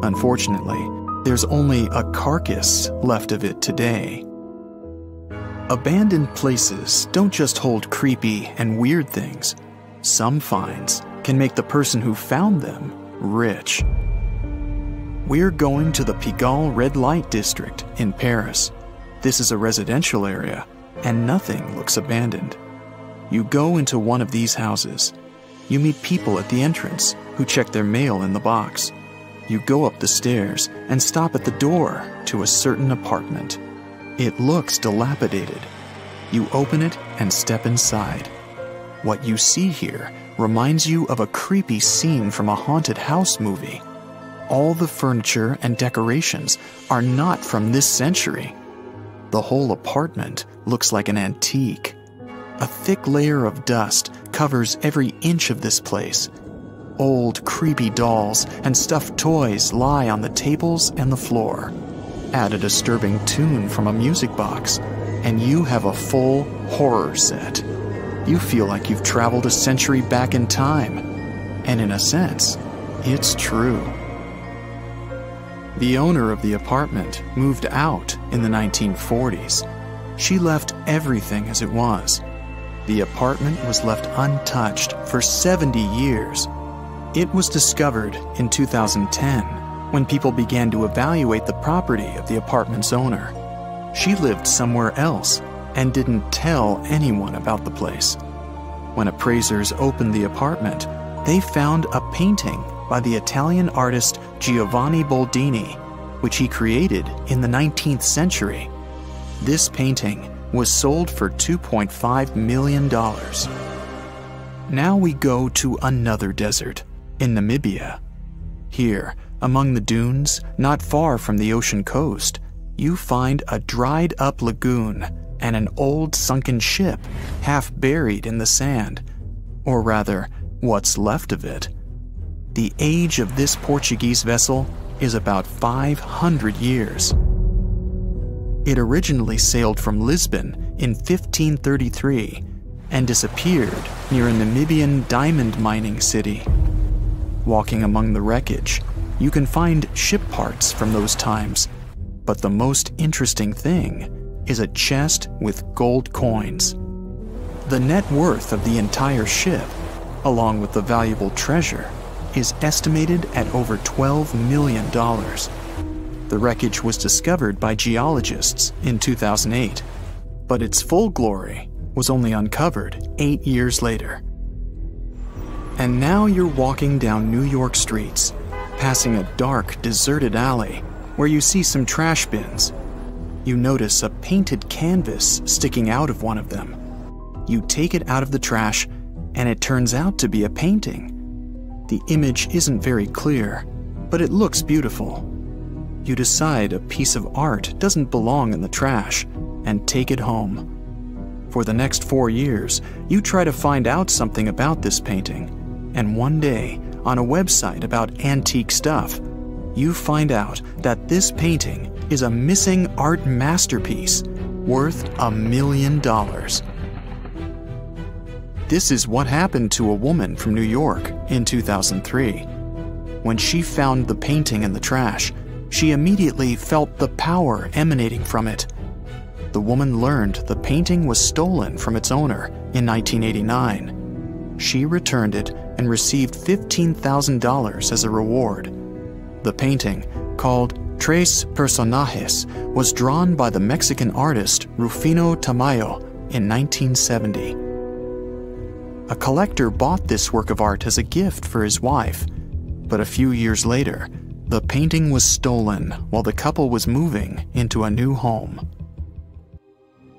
Unfortunately, there's only a carcass left of it today. Abandoned places don't just hold creepy and weird things. Some finds can make the person who found them rich. We're going to the Pigalle Red Light District in Paris. This is a residential area, and nothing looks abandoned. You go into one of these houses. You meet people at the entrance who check their mail in the box. You go up the stairs and stop at the door to a certain apartment. It looks dilapidated. You open it and step inside. What you see here reminds you of a creepy scene from a haunted house movie. All the furniture and decorations are not from this century. The whole apartment looks like an antique. A thick layer of dust covers every inch of this place. Old, creepy dolls and stuffed toys lie on the tables and the floor. Add a disturbing tune from a music box, and you have a full horror set. You feel like you've traveled a century back in time. And in a sense, it's true. The owner of the apartment moved out in the 1940s. She left everything as it was. The apartment was left untouched for 70 years. It was discovered in 2010 when people began to evaluate the property of the apartment's owner. She lived somewhere else and didn't tell anyone about the place. When appraisers opened the apartment, they found a painting by the Italian artist Giovanni Boldini, which he created in the 19th century. This painting was sold for $2.5 million. Now we go to another desert, in Namibia. Here, among the dunes, not far from the ocean coast, you find a dried-up lagoon and an old sunken ship half buried in the sand, or rather, what's left of it. The age of this Portuguese vessel is about 500 years. It originally sailed from Lisbon in 1533 and disappeared near a Namibian diamond mining city. Walking among the wreckage, you can find ship parts from those times, but the most interesting thing is a chest with gold coins. The net worth of the entire ship, along with the valuable treasure, is estimated at over $12 million. The wreckage was discovered by geologists in 2008, but its full glory was only uncovered 8 years later. And now you're walking down New York streets, passing a dark, deserted alley where you see some trash bins. You notice a painted canvas sticking out of one of them. You take it out of the trash, and it turns out to be a painting. The image isn't very clear, but it looks beautiful. You decide a piece of art doesn't belong in the trash, and take it home. For the next 4 years, you try to find out something about this painting, and one day, on a website about antique stuff, you find out that this painting is a missing art masterpiece worth $1 million. This is what happened to a woman from New York in 2003. When she found the painting in the trash, she immediately felt the power emanating from it. The woman learned the painting was stolen from its owner in 1989. She returned it and received $15,000 as a reward. The painting, called Tres Personajes, was drawn by the Mexican artist Rufino Tamayo in 1970. A collector bought this work of art as a gift for his wife, but a few years later, the painting was stolen while the couple was moving into a new home.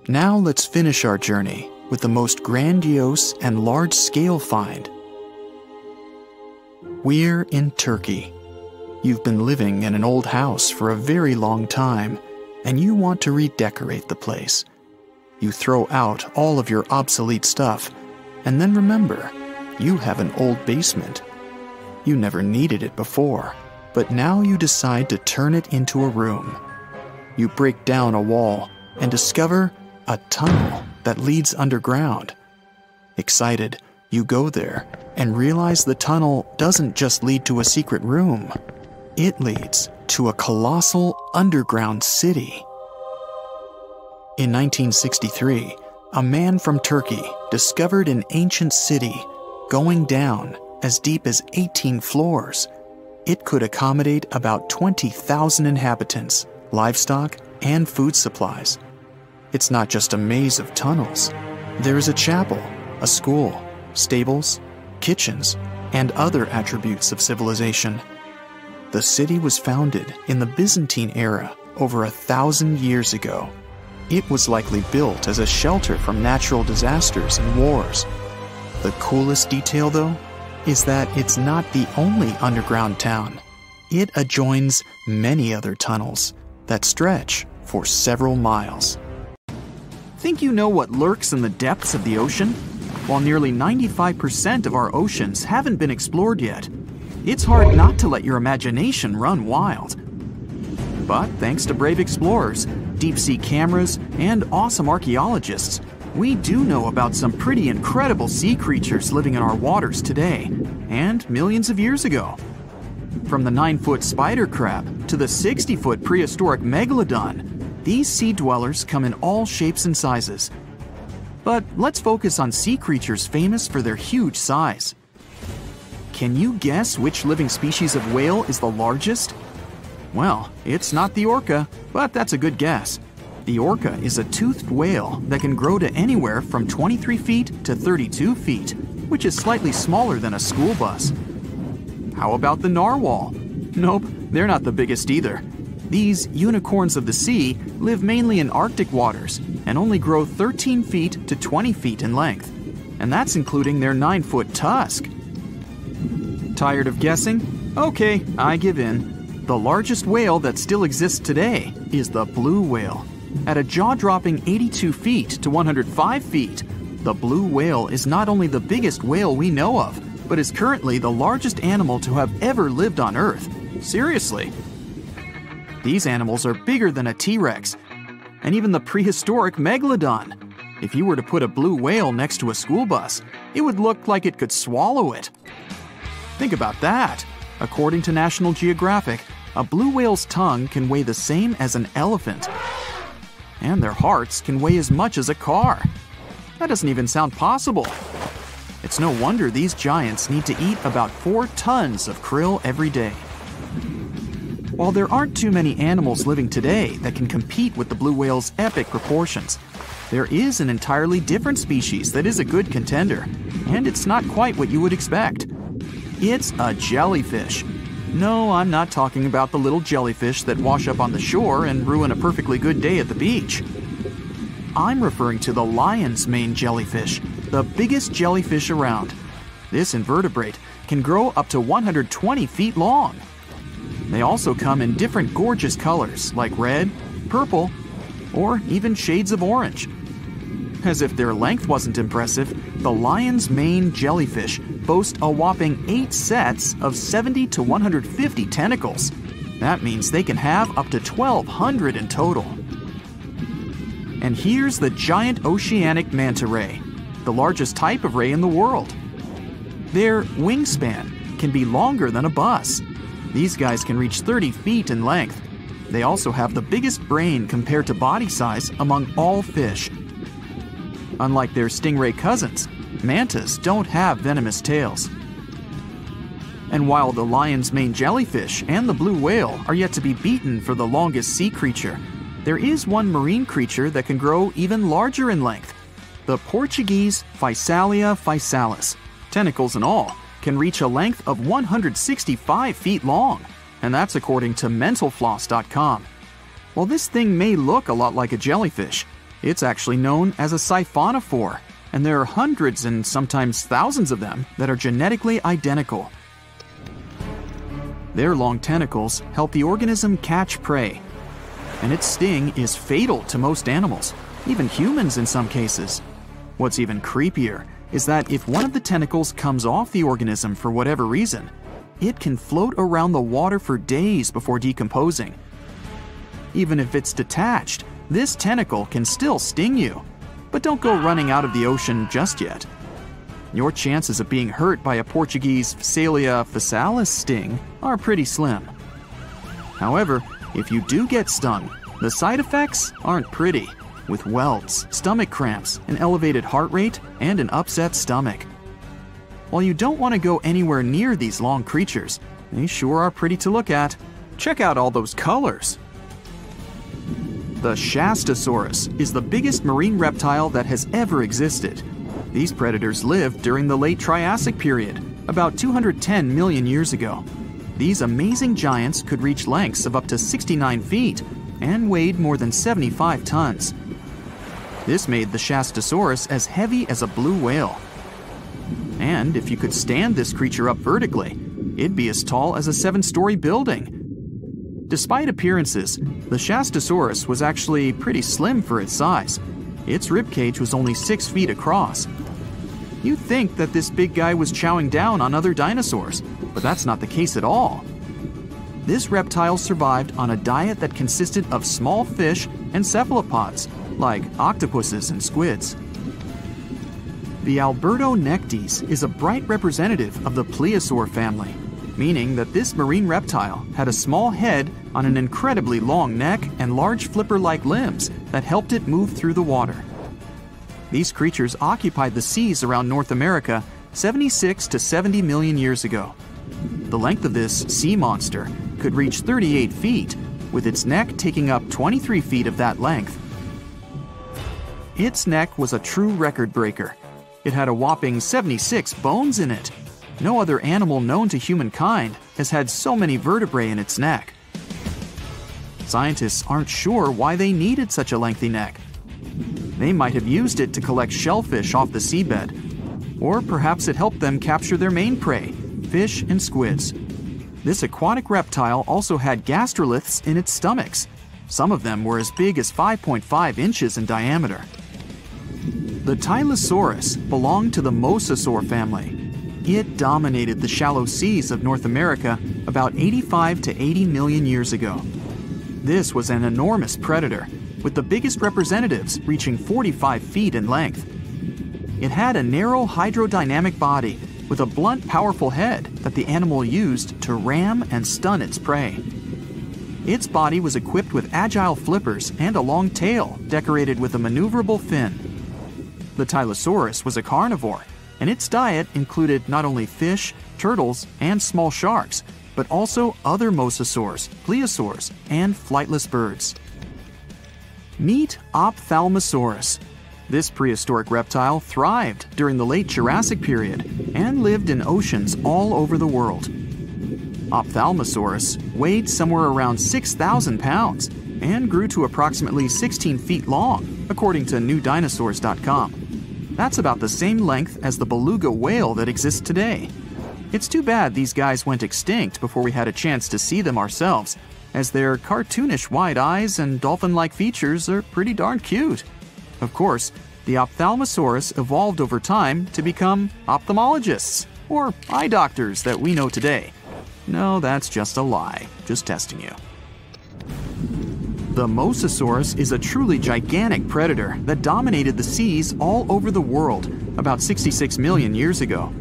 Now let's finish our journey with the most grandiose and large-scale find. We're in Turkey. You've been living in an old house for a very long time, and you want to redecorate the place. You throw out all of your obsolete stuff, and then remember, you have an old basement. You never needed it before, but now you decide to turn it into a room. You break down a wall and discover a tunnel that leads underground. Excited, you go there and realize the tunnel doesn't just lead to a secret room. It leads to a colossal underground city. In 1963, a man from Turkey discovered an ancient city going down as deep as 18 floors. It could accommodate about 20,000 inhabitants, livestock, and food supplies. It's not just a maze of tunnels. There is a chapel, a school, stables, kitchens, and other attributes of civilization. The city was founded in the Byzantine era over 1,000 years ago. It was likely built as a shelter from natural disasters and wars. The coolest detail, though, is that it's not the only underground town. It adjoins many other tunnels that stretch for several miles. Think you know what lurks in the depths of the ocean? While nearly 95% of our oceans haven't been explored yet, it's hard not to let your imagination run wild. But thanks to brave explorers, deep-sea cameras, and awesome archaeologists, we do know about some pretty incredible sea creatures living in our waters today, and millions of years ago. From the 9-foot spider crab to the 60-foot prehistoric megalodon, these sea dwellers come in all shapes and sizes. But let's focus on sea creatures famous for their huge size. Can you guess which living species of whale is the largest? Well, it's not the orca, but that's a good guess. The orca is a toothed whale that can grow to anywhere from 23 feet to 32 feet, which is slightly smaller than a school bus. How about the narwhal? Nope, they're not the biggest either. These unicorns of the sea live mainly in Arctic waters and only grow 13 feet to 20 feet in length, and that's including their 9-foot tusk. Tired of guessing? Okay, I give in. The largest whale that still exists today is the blue whale. At a jaw-dropping 82 feet to 105 feet, the blue whale is not only the biggest whale we know of, but is currently the largest animal to have ever lived on Earth. Seriously. These animals are bigger than a T-Rex, and even the prehistoric megalodon. If you were to put a blue whale next to a school bus, it would look like it could swallow it. Think about that. According to National Geographic, a blue whale's tongue can weigh the same as an elephant. And their hearts can weigh as much as a car. That doesn't even sound possible. It's no wonder these giants need to eat about 4 tons of krill every day. While there aren't too many animals living today that can compete with the blue whale's epic proportions, there is an entirely different species that is a good contender, and it's not quite what you would expect. It's a jellyfish. No, I'm not talking about the little jellyfish that wash up on the shore and ruin a perfectly good day at the beach. I'm referring to the lion's mane jellyfish, the biggest jellyfish around. This invertebrate can grow up to 120 feet long. They also come in different gorgeous colors like red, purple, or even shades of orange. As if their length wasn't impressive, the lion's mane jellyfish boast a whopping 8 sets of 70 to 150 tentacles. That means they can have up to 1,200 in total. And here's the giant oceanic manta ray, the largest type of ray in the world. Their wingspan can be longer than a bus. These guys can reach 30 feet in length. They also have the biggest brain compared to body size among all fish. Unlike their stingray cousins, mantas don't have venomous tails. And while the lion's mane jellyfish and the blue whale are yet to be beaten for the longest sea creature, there is one marine creature that can grow even larger in length. The Portuguese Physalia physalis, tentacles and all, can reach a length of 165 feet long, and that's according to mentalfloss.com. While this thing may look a lot like a jellyfish, it's actually known as a siphonophore, and there are hundreds and sometimes thousands of them that are genetically identical. Their long tentacles help the organism catch prey, and its sting is fatal to most animals, even humans in some cases. What's even creepier is that if one of the tentacles comes off the organism for whatever reason, it can float around the water for days before decomposing. Even if it's detached, this tentacle can still sting you. But don't go running out of the ocean just yet. Your chances of being hurt by a Portuguese Physalia physalis sting are pretty slim. However, if you do get stung, the side effects aren't pretty, with welts, stomach cramps, an elevated heart rate, and an upset stomach. While you don't want to go anywhere near these long creatures, they sure are pretty to look at. Check out all those colors. The Shastasaurus is the biggest marine reptile that has ever existed. These predators lived during the late Triassic period, about 210 million years ago. These amazing giants could reach lengths of up to 69 feet and weighed more than 75 tons. This made the Shastasaurus as heavy as a blue whale. And if you could stand this creature up vertically, it'd be as tall as a 7-story building. Despite appearances, the Shastasaurus was actually pretty slim for its size. Its ribcage was only 6 feet across. You'd think that this big guy was chowing down on other dinosaurs, but that's not the case at all. This reptile survived on a diet that consisted of small fish and cephalopods, like octopuses and squids. The Albertonectes is a bright representative of the plesiosaur family, meaning that this marine reptile had a small head on an incredibly long neck and large flipper-like limbs that helped it move through the water. These creatures occupied the seas around North America 76 to 70 million years ago. The length of this sea monster could reach 38 feet, with its neck taking up 23 feet of that length. Its neck was a true record breaker. It had a whopping 76 bones in it. No other animal known to humankind has had so many vertebrae in its neck. Scientists aren't sure why they needed such a lengthy neck. They might have used it to collect shellfish off the seabed, or perhaps it helped them capture their main prey, fish and squids. This aquatic reptile also had gastroliths in its stomachs. Some of them were as big as 5.5 inches in diameter. The Tylosaurus belonged to the mosasaur family. It dominated the shallow seas of North America about 85 to 80 million years ago. This was an enormous predator, with the biggest representatives reaching 45 feet in length. It had a narrow hydrodynamic body with a blunt, powerful head that the animal used to ram and stun its prey. Its body was equipped with agile flippers and a long tail decorated with a maneuverable fin. The Tylosaurus was a carnivore, and its diet included not only fish, turtles, and small sharks, but also other mosasaurs, plesiosaurs, and flightless birds. Meet Ophthalmosaurus. This prehistoric reptile thrived during the late Jurassic period and lived in oceans all over the world. Ophthalmosaurus weighed somewhere around 6,000 pounds and grew to approximately 16 feet long, according to newdinosaurs.com. That's about the same length as the beluga whale that exists today. It's too bad these guys went extinct before we had a chance to see them ourselves, as their cartoonish wide eyes and dolphin-like features are pretty darn cute. Of course, the Ophthalmosaurus evolved over time to become ophthalmologists, or eye doctors that we know today. No, that's just a lie. Just testing you. The Mosasaurus is a truly gigantic predator that dominated the seas all over the world about 66 million years ago.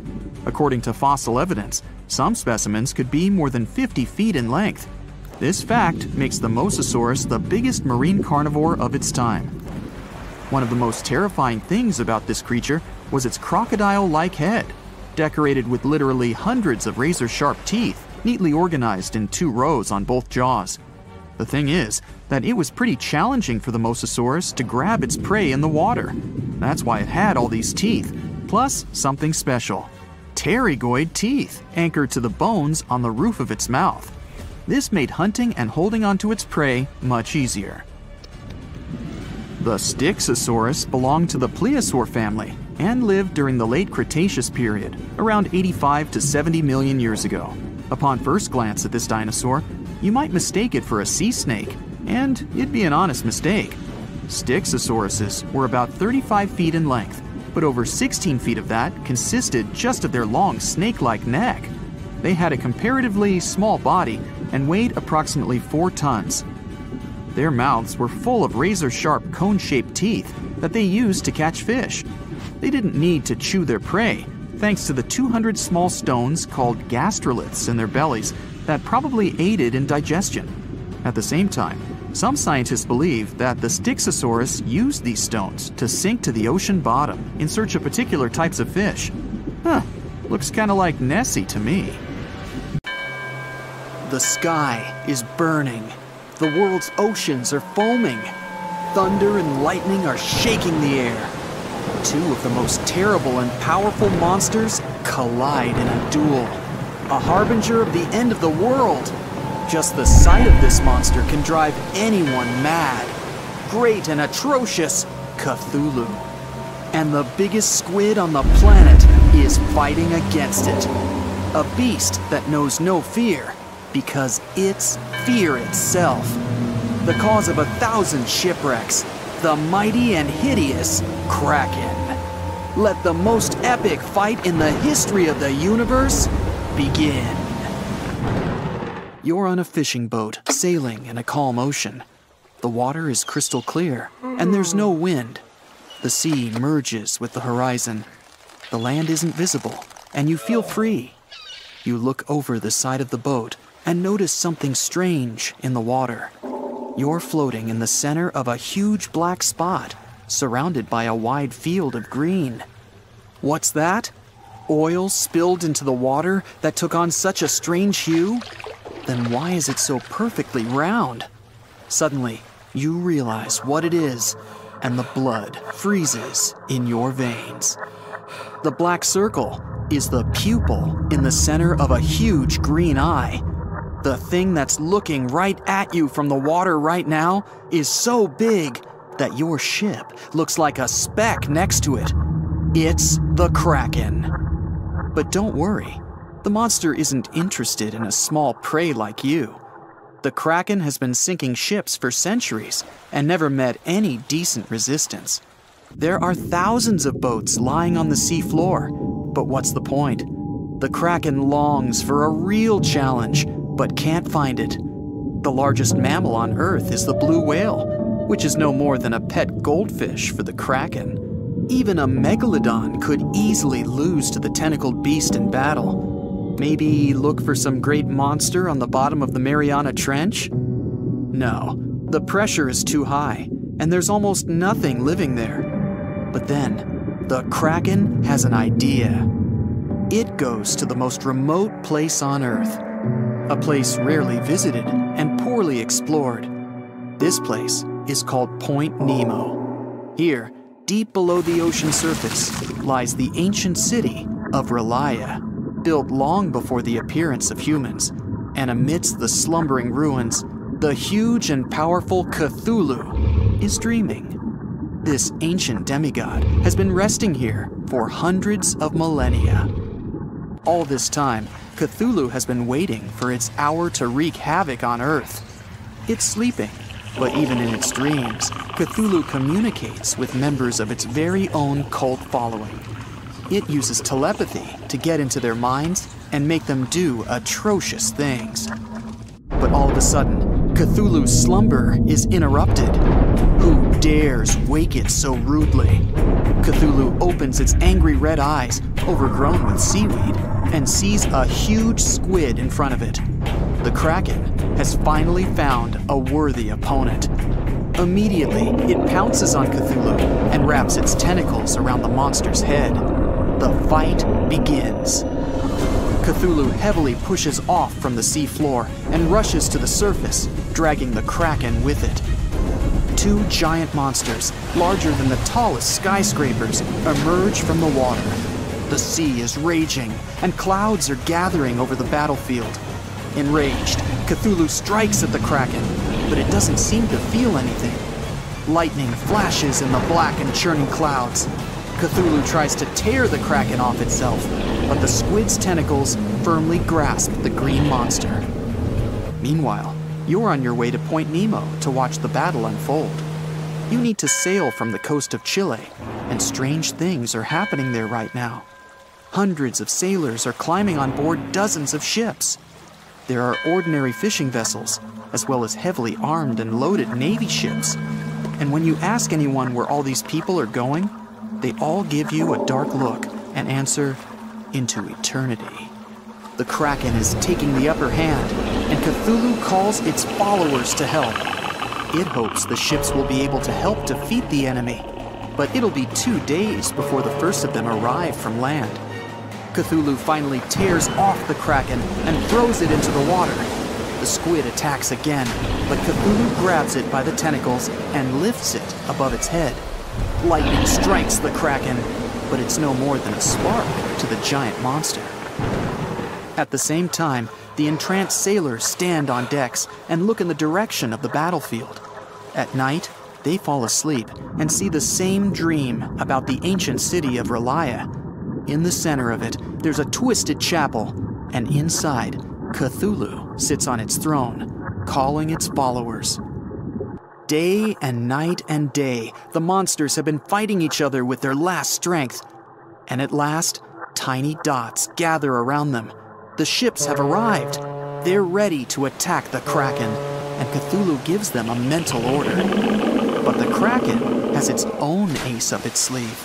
According to fossil evidence, some specimens could be more than 50 feet in length. This fact makes the Mosasaurus the biggest marine carnivore of its time. One of the most terrifying things about this creature was its crocodile-like head, decorated with literally hundreds of razor-sharp teeth, neatly organized in 2 rows on both jaws. The thing is that it was pretty challenging for the Mosasaurus to grab its prey in the water. That's why it had all these teeth, plus something special: pterygoid teeth anchored to the bones on the roof of its mouth. This made hunting and holding onto its prey much easier. The Styxosaurus belonged to the plesiosaur family and lived during the late Cretaceous period, around 85 to 70 million years ago. Upon first glance at this dinosaur, you might mistake it for a sea snake, and it'd be an honest mistake. Styxosauruses were about 35 feet in length, but over 16 feet of that consisted just of their long snake-like neck. They had a comparatively small body and weighed approximately 4 tons. Their mouths were full of razor-sharp cone-shaped teeth that they used to catch fish. They didn't need to chew their prey, thanks to the 200 small stones called gastroliths in their bellies that probably aided in digestion. At the same time, some scientists believe that the Styxosaurus used these stones to sink to the ocean bottom in search of particular types of fish. Looks kinda like Nessie to me. The sky is burning. The world's oceans are foaming. Thunder and lightning are shaking the air. 2 of the most terrible and powerful monsters collide in a duel. A harbinger of the end of the world. Just the sight of this monster can drive anyone mad. Great and atrocious Cthulhu. And the biggest squid on the planet is fighting against it. A beast that knows no fear, because it's fear itself. The cause of 1,000 shipwrecks, the mighty and hideous Kraken. Let the most epic fight in the history of the universe begin. You're on a fishing boat, sailing in a calm ocean. The water is crystal clear, and there's no wind. The sea merges with the horizon. The land isn't visible, and you feel free. You look over the side of the boat and notice something strange in the water. You're floating in the center of a huge black spot, surrounded by a wide field of green. What's that? Oil spilled into the water that took on such a strange hue? Then why is it so perfectly round? Suddenly, you realize what it is, and the blood freezes in your veins. The black circle is the pupil in the center of a huge green eye. The thing that's looking right at you from the water right now is so big that your ship looks like a speck next to it. It's the Kraken. But don't worry, the monster isn't interested in a small prey like you. The Kraken has been sinking ships for centuries and never met any decent resistance. There are thousands of boats lying on the sea floor, but what's the point? The Kraken longs for a real challenge, but can't find it. The largest mammal on Earth is the blue whale, which is no more than a pet goldfish for the Kraken. Even a megalodon could easily lose to the tentacled beast in battle. Maybe look for some great monster on the bottom of the Mariana Trench? No, the pressure is too high, and there's almost nothing living there. But then, the Kraken has an idea. It goes to the most remote place on Earth, a place rarely visited and poorly explored. This place is called Point Nemo. Here, deep below the ocean surface, lies the ancient city of Relia, built long before the appearance of humans. And amidst the slumbering ruins, the huge and powerful Cthulhu is dreaming. This ancient demigod has been resting here for hundreds of millennia. All this time, Cthulhu has been waiting for its hour to wreak havoc on Earth. It's sleeping, but even in its dreams, Cthulhu communicates with members of its very own cult following. It uses telepathy to get into their minds and make them do atrocious things. But all of a sudden, Cthulhu's slumber is interrupted. Who dares wake it so rudely? Cthulhu opens its angry red eyes, overgrown with seaweed, and sees a huge squid in front of it. The Kraken has finally found a worthy opponent. Immediately, it pounces on Cthulhu and wraps its tentacles around the monster's head. The fight begins. Cthulhu heavily pushes off from the sea floor and rushes to the surface, dragging the Kraken with it. Two giant monsters, larger than the tallest skyscrapers, emerge from the water. The sea is raging, and clouds are gathering over the battlefield. Enraged, Cthulhu strikes at the Kraken, but it doesn't seem to feel anything. Lightning flashes in the black and churning clouds. Cthulhu tries to tear the Kraken off itself, but the squid's tentacles firmly grasp the green monster. Meanwhile, you're on your way to Point Nemo to watch the battle unfold. You need to sail from the coast of Chile, and strange things are happening there right now. Hundreds of sailors are climbing on board dozens of ships. There are ordinary fishing vessels, as well as heavily armed and loaded Navy ships. And when you ask anyone where all these people are going, they all give you a dark look and answer, into eternity. The Kraken is taking the upper hand, and Cthulhu calls its followers to help. It hopes the ships will be able to help defeat the enemy, but it'll be 2 days before the first of them arrive from land. Cthulhu finally tears off the Kraken and throws it into the water. The squid attacks again, but Cthulhu grabs it by the tentacles and lifts it above its head. Lightning strikes the Kraken, but it's no more than a spark to the giant monster. At the same time, the entranced sailors stand on decks and look in the direction of the battlefield. At night, they fall asleep and see the same dream about the ancient city of Relia. In the center of it, there's a twisted chapel, and inside, Cthulhu sits on its throne, calling its followers. Day and night and day, the monsters have been fighting each other with their last strength. And at last, tiny dots gather around them. The ships have arrived. They're ready to attack the Kraken, and Cthulhu gives them a mental order. But the Kraken has its own ace up its sleeve.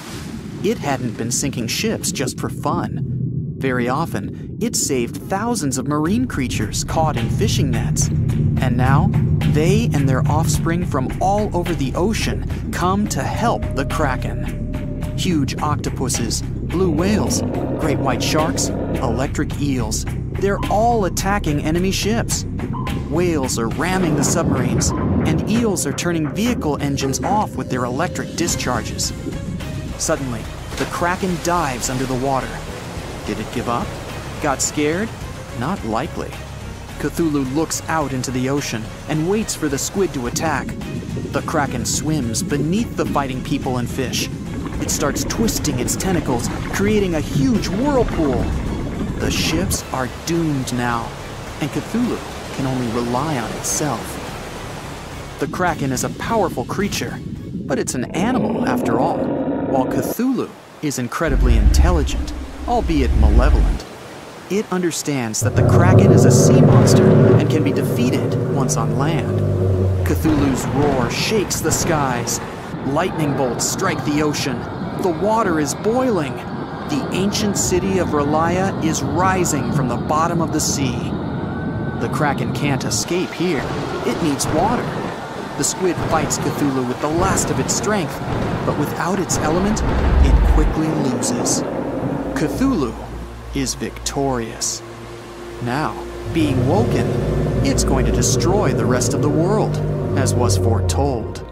It hadn't been sinking ships just for fun. Very often, it saved thousands of marine creatures caught in fishing nets. And now, they and their offspring from all over the ocean come to help the Kraken. Huge octopuses, blue whales, great white sharks, electric eels. They're all attacking enemy ships. Whales are ramming the submarines, and eels are turning vehicle engines off with their electric discharges. Suddenly, the Kraken dives under the water. Did it give up? Got scared? Not likely. Cthulhu looks out into the ocean and waits for the squid to attack. The Kraken swims beneath the fighting people and fish. It starts twisting its tentacles, creating a huge whirlpool. The ships are doomed now, and Cthulhu can only rely on itself. The Kraken is a powerful creature, but it's an animal after all, while Cthulhu is incredibly intelligent, albeit malevolent. It understands that the Kraken is a sea monster and can be defeated once on land. Cthulhu's roar shakes the skies. Lightning bolts strike the ocean. The water is boiling. The ancient city of Relia is rising from the bottom of the sea. The Kraken can't escape here. It needs water. The squid fights Cthulhu with the last of its strength, but without its element, it quickly loses. Cthulhu is victorious. Now, being woken, it's going to destroy the rest of the world, as was foretold.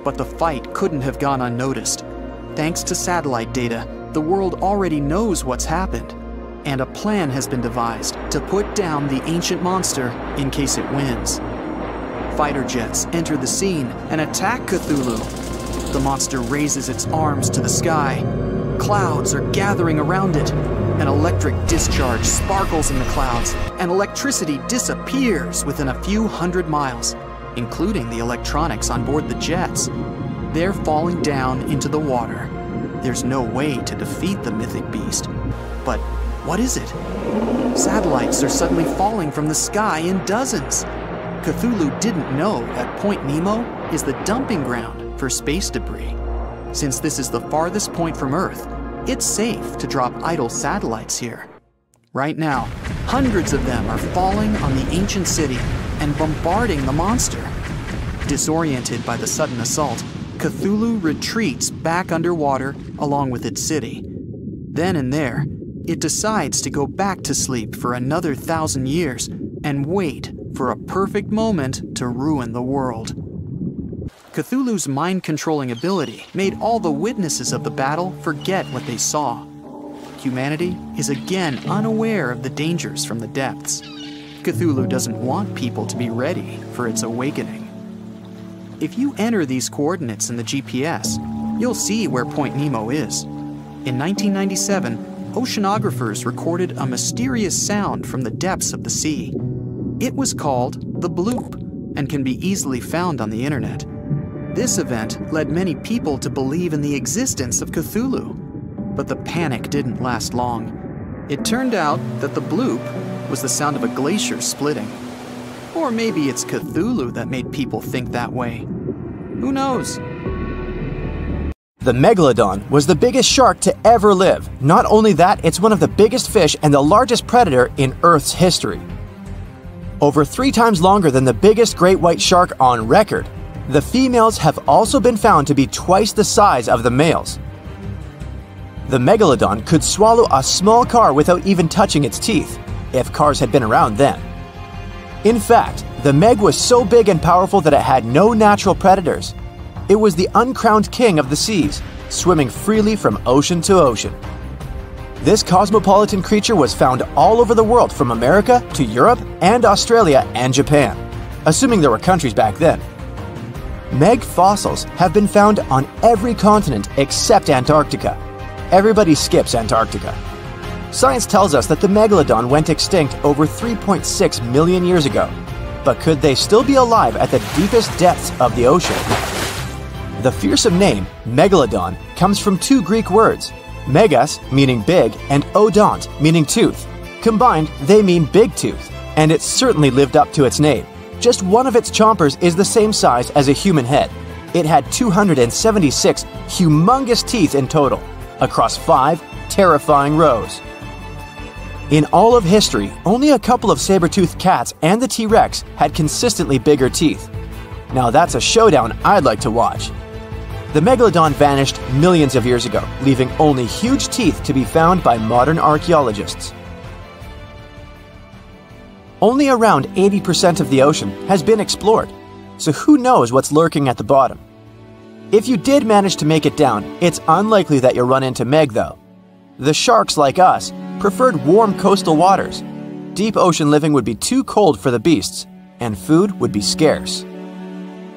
But the fight couldn't have gone unnoticed. Thanks to satellite data, the world already knows what's happened, and a plan has been devised to put down the ancient monster in case it wins. Fighter jets enter the scene and attack Cthulhu. The monster raises its arms to the sky. Clouds are gathering around it. An electric discharge sparkles in the clouds, and electricity disappears within a few hundred miles, including the electronics on board the jets. They're falling down into the water. There's no way to defeat the mythic beast. But what is it? Satellites are suddenly falling from the sky in dozens. Cthulhu didn't know that Point Nemo is the dumping ground for space debris. Since this is the farthest point from Earth, it's safe to drop idle satellites here. Right now, hundreds of them are falling on the ancient city and bombarding the monster. Disoriented by the sudden assault, Cthulhu retreats back underwater along with its city. Then and there, it decides to go back to sleep for another 1,000 years and wait for a perfect moment to ruin the world. Cthulhu's mind-controlling ability made all the witnesses of the battle forget what they saw. Humanity is again unaware of the dangers from the depths. Cthulhu doesn't want people to be ready for its awakening. If you enter these coordinates in the GPS, you'll see where Point Nemo is. In 1997, oceanographers recorded a mysterious sound from the depths of the sea. It was called the bloop and can be easily found on the internet. This event led many people to believe in the existence of Cthulhu. But the panic didn't last long. It turned out that the bloop was the sound of a glacier splitting. Or maybe it's Cthulhu that made people think that way. Who knows? The megalodon was the biggest shark to ever live. Not only that, it's one of the biggest fish and the largest predator in Earth's history. Over 3 times longer than the biggest great white shark on record, the females have also been found to be twice the size of the males. The megalodon could swallow a small car without even touching its teeth, if cars had been around then. In fact, the Meg was so big and powerful that it had no natural predators. It was the uncrowned king of the seas, swimming freely from ocean to ocean. This cosmopolitan creature was found all over the world, from America to Europe and Australia and Japan, assuming there were countries back then. Meg fossils have been found on every continent except Antarctica. Everybody skips Antarctica. Science tells us that the megalodon went extinct over 3.6 million years ago. But could they still be alive at the deepest depths of the ocean? The fearsome name, megalodon, comes from 2 Greek words, megas, meaning big, and odont, meaning tooth. Combined, they mean big tooth, and it certainly lived up to its name. Just one of its chompers is the same size as a human head. It had 276 humongous teeth in total, across 5 terrifying rows. In all of history, only a couple of saber-toothed cats and the T-Rex had consistently bigger teeth. Now that's a showdown I'd like to watch. The megalodon vanished millions of years ago, leaving only huge teeth to be found by modern archaeologists. Only around 80% of the ocean has been explored, so who knows what's lurking at the bottom. If you did manage to make it down, it's unlikely that you'll run into Meg though. The sharks, like us, preferred warm coastal waters. Deep ocean living would be too cold for the beasts, and food would be scarce.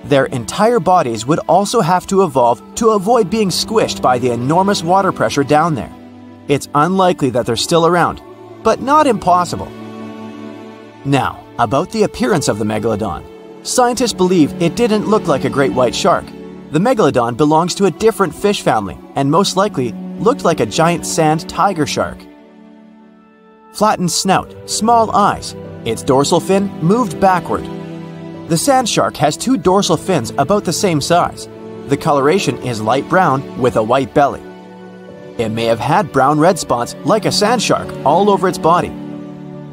Their entire bodies would also have to evolve to avoid being squished by the enormous water pressure down there. It's unlikely that they're still around, but not impossible. Now, about the appearance of the megalodon. Scientists believe it didn't look like a great white shark. The megalodon belongs to a different fish family and most likely looked like a giant sand tiger shark. Flattened snout, small eyes. Its dorsal fin moved backward. The sand shark has 2 dorsal fins about the same size. The coloration is light brown with a white belly. It may have had brown red spots like a sand shark all over its body.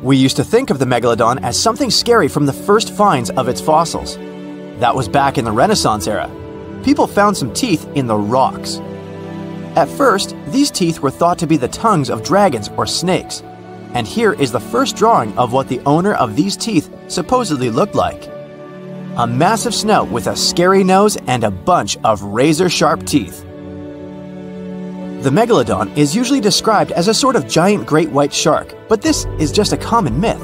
We used to think of the megalodon as something scary from the first finds of its fossils. That was back in the Renaissance era. People found some teeth in the rocks. At first, these teeth were thought to be the tongues of dragons or snakes. And here is the first drawing of what the owner of these teeth supposedly looked like. A massive snout with a scary nose and a bunch of razor-sharp teeth. The megalodon is usually described as a sort of giant great white shark, but this is just a common myth.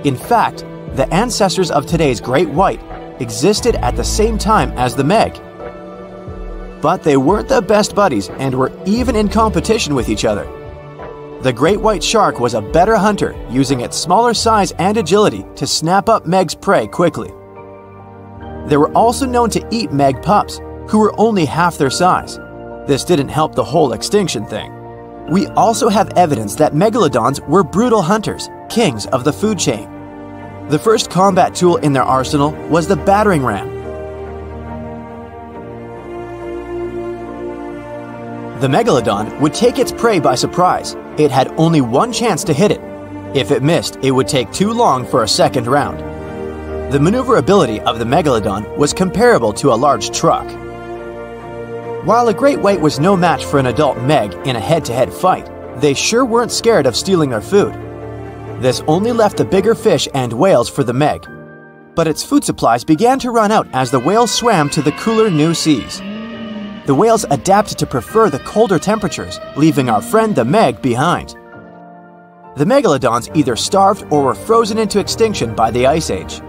In fact, the ancestors of today's great white existed at the same time as the Meg. But they weren't the best buddies and were even in competition with each other. The great white shark was a better hunter, using its smaller size and agility to snap up Meg's prey quickly. They were also known to eat Meg pups, who were only half their size. This didn't help the whole extinction thing. We also have evidence that megalodons were brutal hunters, kings of the food chain. The first combat tool in their arsenal was the battering ram. The megalodon would take its prey by surprise. It had only one chance to hit it. If it missed, it would take too long for a second round. The maneuverability of the megalodon was comparable to a large truck. While a great white was no match for an adult Meg in a head-to-head fight, they sure weren't scared of stealing their food. This only left the bigger fish and whales for the Meg. But its food supplies began to run out as the whales swam to the cooler new seas. The whales adapted to prefer the colder temperatures, leaving our friend the Meg behind. The megalodons either starved or were frozen into extinction by the Ice Age.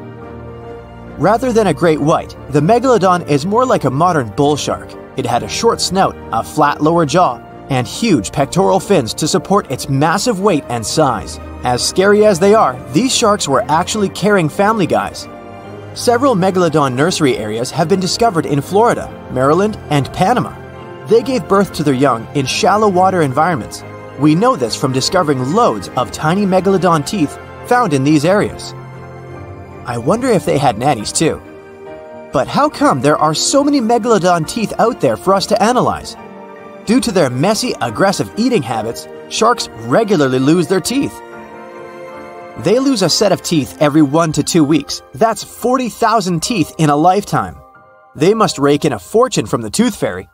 Rather than a great white, the megalodon is more like a modern bull shark. It had a short snout, a flat lower jaw, and huge pectoral fins to support its massive weight and size. As scary as they are, these sharks were actually caring family guys. Several megalodon nursery areas have been discovered in Florida, Maryland, and Panama. They gave birth to their young in shallow water environments. We know this from discovering loads of tiny megalodon teeth found in these areas. I wonder if they had nannies too. But how come there are so many megalodon teeth out there for us to analyze? Due to their messy, aggressive eating habits, sharks regularly lose their teeth. They lose a set of teeth every 1 to 2 weeks. That's 40,000 teeth in a lifetime. They must rake in a fortune from the tooth fairy.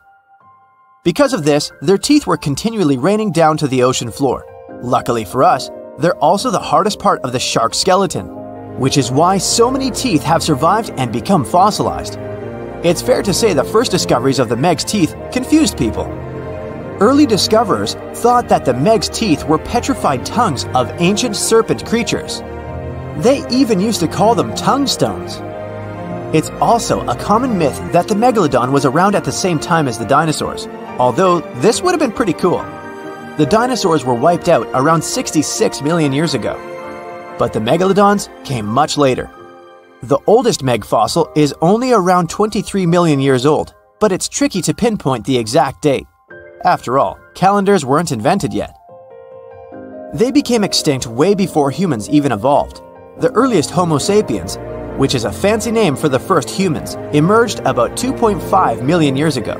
Because of this, their teeth were continually raining down to the ocean floor. Luckily for us, they're also the hardest part of the shark skeleton, which is why so many teeth have survived and become fossilized. It's fair to say the first discoveries of the Meg's teeth confused people. Early discoverers thought that the Meg's teeth were petrified tongues of ancient serpent creatures. They even used to call them tongue stones. It's also a common myth that the megalodon was around at the same time as the dinosaurs, although this would have been pretty cool. The dinosaurs were wiped out around 66 million years ago, but the megalodons came much later. The oldest Meg fossil is only around 23 million years old, but it's tricky to pinpoint the exact date. After all, calendars weren't invented yet. They became extinct way before humans even evolved. The earliest Homo sapiens, which is a fancy name for the first humans, emerged about 2.5 million years ago.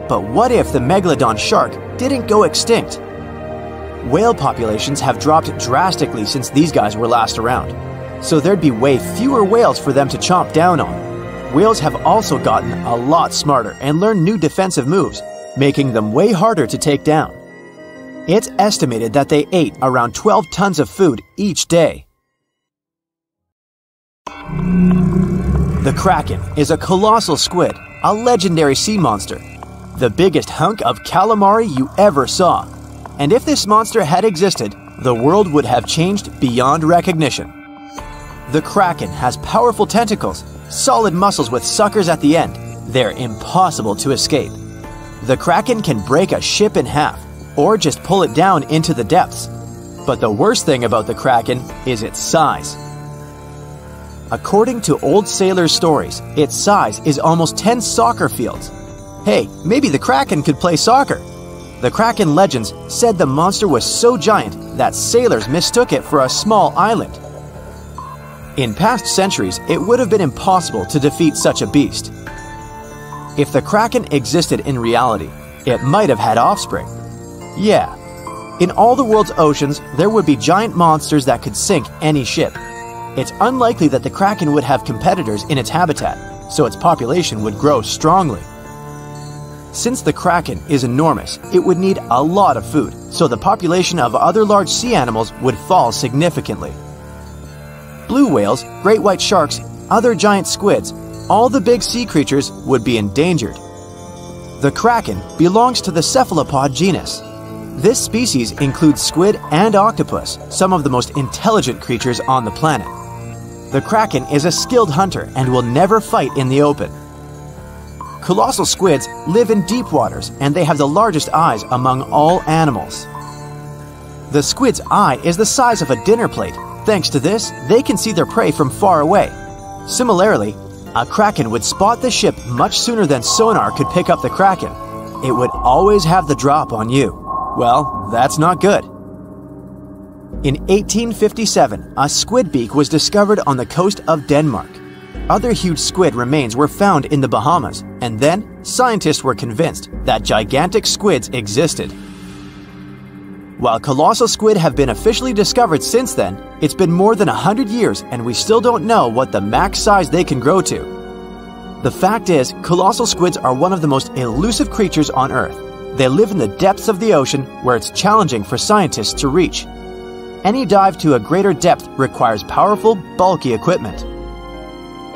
But what if the megalodon shark didn't go extinct? Whale populations have dropped drastically since these guys were last around, so there'd be way fewer whales for them to chomp down on. Whales have also gotten a lot smarter and learned new defensive moves, making them way harder to take down. It's estimated that they ate around 12 tons of food each day. The Kraken is a colossal squid, a legendary sea monster, the biggest hunk of calamari you ever saw. And if this monster had existed, the world would have changed beyond recognition. The Kraken has powerful tentacles, solid muscles with suckers at the end. They're impossible to escape. The Kraken can break a ship in half, or just pull it down into the depths. But the worst thing about the Kraken is its size. According to old sailors' stories, its size is almost 10 soccer fields. Hey, maybe the Kraken could play soccer. The Kraken legends said the monster was so giant that sailors mistook it for a small island. In past centuries, it would have been impossible to defeat such a beast. If the Kraken existed in reality, it might have had offspring. Yeah, in all the world's oceans, there would be giant monsters that could sink any ship. It's unlikely that the Kraken would have competitors in its habitat, so its population would grow strongly. Since the Kraken is enormous, it would need a lot of food, so the population of other large sea animals would fall significantly. Blue whales, great white sharks, other giant squids, all the big sea creatures would be endangered. The Kraken belongs to the cephalopod genus. This species includes squid and octopus, some of the most intelligent creatures on the planet. The Kraken is a skilled hunter and will never fight in the open. Colossal squids live in deep waters and they have the largest eyes among all animals. The squid's eye is the size of a dinner plate. Thanks to this, they can see their prey from far away. Similarly, a kraken would spot the ship much sooner than sonar could pick up the kraken. It would always have the drop on you. Well, that's not good. In 1857, a squid beak was discovered on the coast of Denmark. Other huge squid remains were found in the Bahamas, and then scientists were convinced that gigantic squids existed. While colossal squid have been officially discovered since then, it's been more than 100 years and we still don't know what the max size they can grow to. The fact is, colossal squids are one of the most elusive creatures on Earth. They live in the depths of the ocean where it's challenging for scientists to reach. Any dive to a greater depth requires powerful, bulky equipment.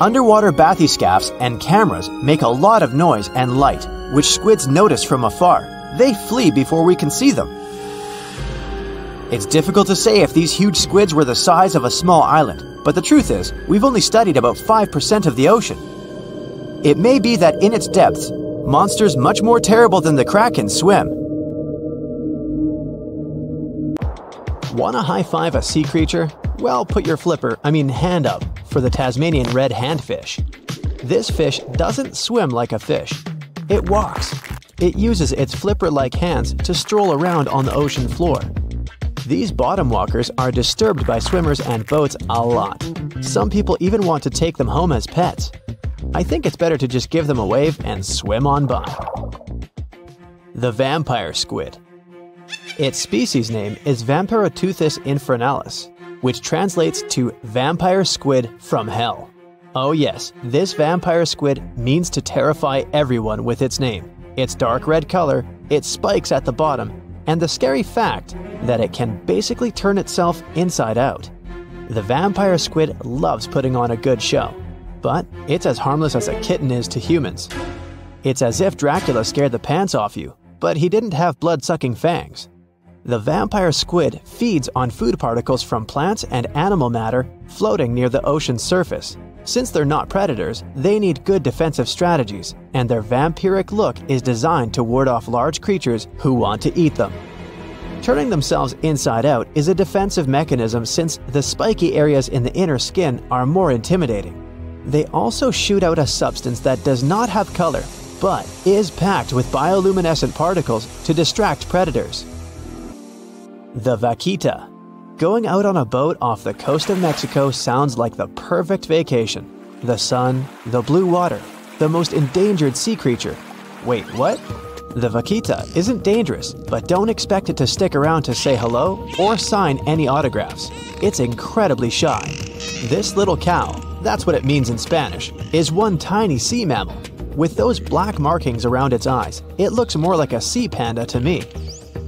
Underwater bathyscaphs and cameras make a lot of noise and light, which squids notice from afar. They flee before we can see them. It's difficult to say if these huge squids were the size of a small island, but the truth is, we've only studied about 5% of the ocean. It may be that in its depths, monsters much more terrible than the kraken swim. Want to high-five a sea creature? Well, put your hand up for the Tasmanian red handfish. This fish doesn't swim like a fish. It walks. It uses its flipper-like hands to stroll around on the ocean floor. These bottom walkers are disturbed by swimmers and boats a lot. Some people even want to take them home as pets. I think it's better to just give them a wave and swim on by. The vampire squid. Its species name is Vampiroteuthis infernalis, which translates to vampire squid from hell. Oh yes, this vampire squid means to terrify everyone with its name, its dark red color, its spikes at the bottom, and the scary fact that it can basically turn itself inside out. The vampire squid loves putting on a good show, but it's as harmless as a kitten is to humans. It's as if Dracula scared the pants off you, but he didn't have blood-sucking fangs. The vampire squid feeds on food particles from plants and animal matter floating near the ocean's surface. Since they're not predators, they need good defensive strategies, and their vampiric look is designed to ward off large creatures who want to eat them. Turning themselves inside out is a defensive mechanism since the spiky areas in the inner skin are more intimidating. They also shoot out a substance that does not have color, but is packed with bioluminescent particles to distract predators. The vaquita. Going out on a boat off the coast of Mexico sounds like the perfect vacation. The sun, the blue water, the most endangered sea creature. Wait, what? The vaquita isn't dangerous, but don't expect it to stick around to say hello or sign any autographs. It's incredibly shy. This little cow, that's what it means in Spanish, is one tiny sea mammal. With those black markings around its eyes, it looks more like a sea panda to me.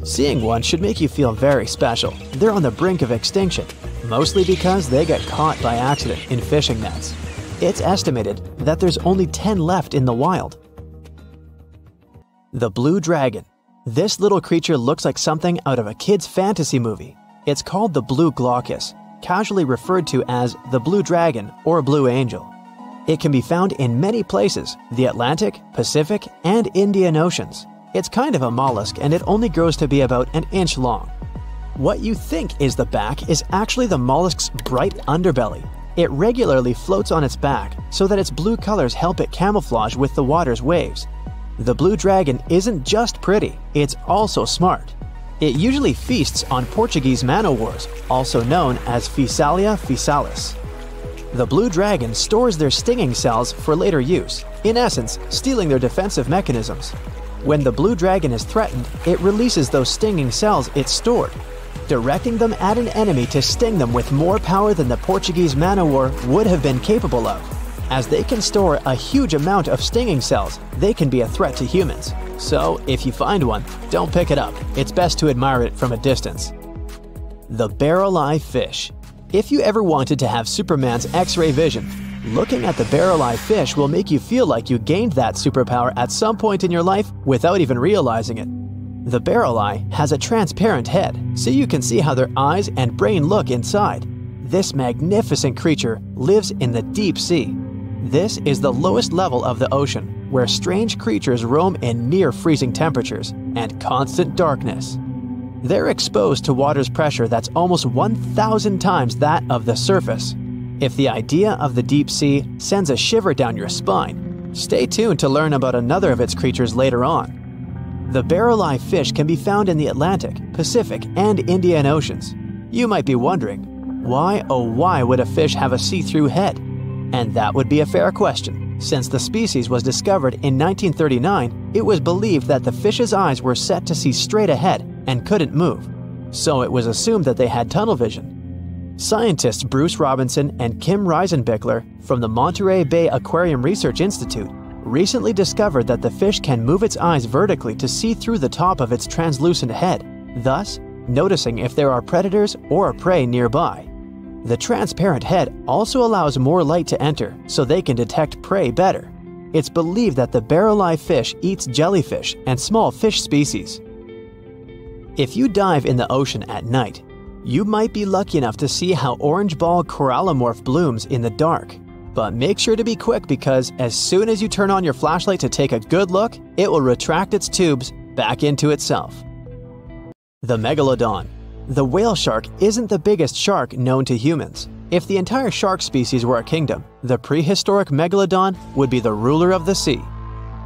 Seeing one should make you feel very special. They're on the brink of extinction, mostly because they got caught by accident in fishing nets. It's estimated that there's only 10 left in the wild. The blue dragon. This little creature looks like something out of a kid's fantasy movie. It's called the blue glaucus, casually referred to as the blue dragon or blue angel. It can be found in many places, the Atlantic, Pacific, and Indian Oceans. It's kind of a mollusk and it only grows to be about an inch long. What you think is the back is actually the mollusk's bright underbelly. It regularly floats on its back so that its blue colors help it camouflage with the water's waves. The blue dragon isn't just pretty, it's also smart. It usually feasts on Portuguese man-o'-wars, also known as Physalia physalis. The blue dragon stores their stinging cells for later use, in essence, stealing their defensive mechanisms. When the blue dragon is threatened, it releases those stinging cells it stored, directing them at an enemy to sting them with more power than the Portuguese man-o'-war would have been capable of. As they can store a huge amount of stinging cells, they can be a threat to humans. So, if you find one, don't pick it up. It's best to admire it from a distance. The barrel-eye fish. If you ever wanted to have Superman's X-ray vision, looking at the barrel-eye fish will make you feel like you gained that superpower at some point in your life without even realizing it. The barrel eye has a transparent head, so you can see how their eyes and brain look inside. This magnificent creature lives in the deep sea. This is the lowest level of the ocean, where strange creatures roam in near-freezing temperatures and constant darkness. They're exposed to water's pressure that's almost 1,000 times that of the surface. If the idea of the deep sea sends a shiver down your spine, stay tuned to learn about another of its creatures later on. The barrel-eye fish can be found in the Atlantic, Pacific, and Indian Oceans. You might be wondering, why oh why would a fish have a see-through head? And that would be a fair question. Since the species was discovered in 1939, it was believed that the fish's eyes were set to see straight ahead and couldn't move, so it was assumed that they had tunnel vision. Scientists Bruce Robinson and Kim Reisenbichler from the Monterey Bay Aquarium Research Institute recently discovered that the fish can move its eyes vertically to see through the top of its translucent head, thus noticing if there are predators or prey nearby. The transparent head also allows more light to enter so they can detect prey better. It's believed that the barrel-eye fish eats jellyfish and small fish species. If you dive in the ocean at night, you might be lucky enough to see how orange ball corallimorph blooms in the dark. But make sure to be quick because as soon as you turn on your flashlight to take a good look, it will retract its tubes back into itself. The megalodon. The whale shark isn't the biggest shark known to humans. If the entire shark species were a kingdom, the prehistoric megalodon would be the ruler of the sea.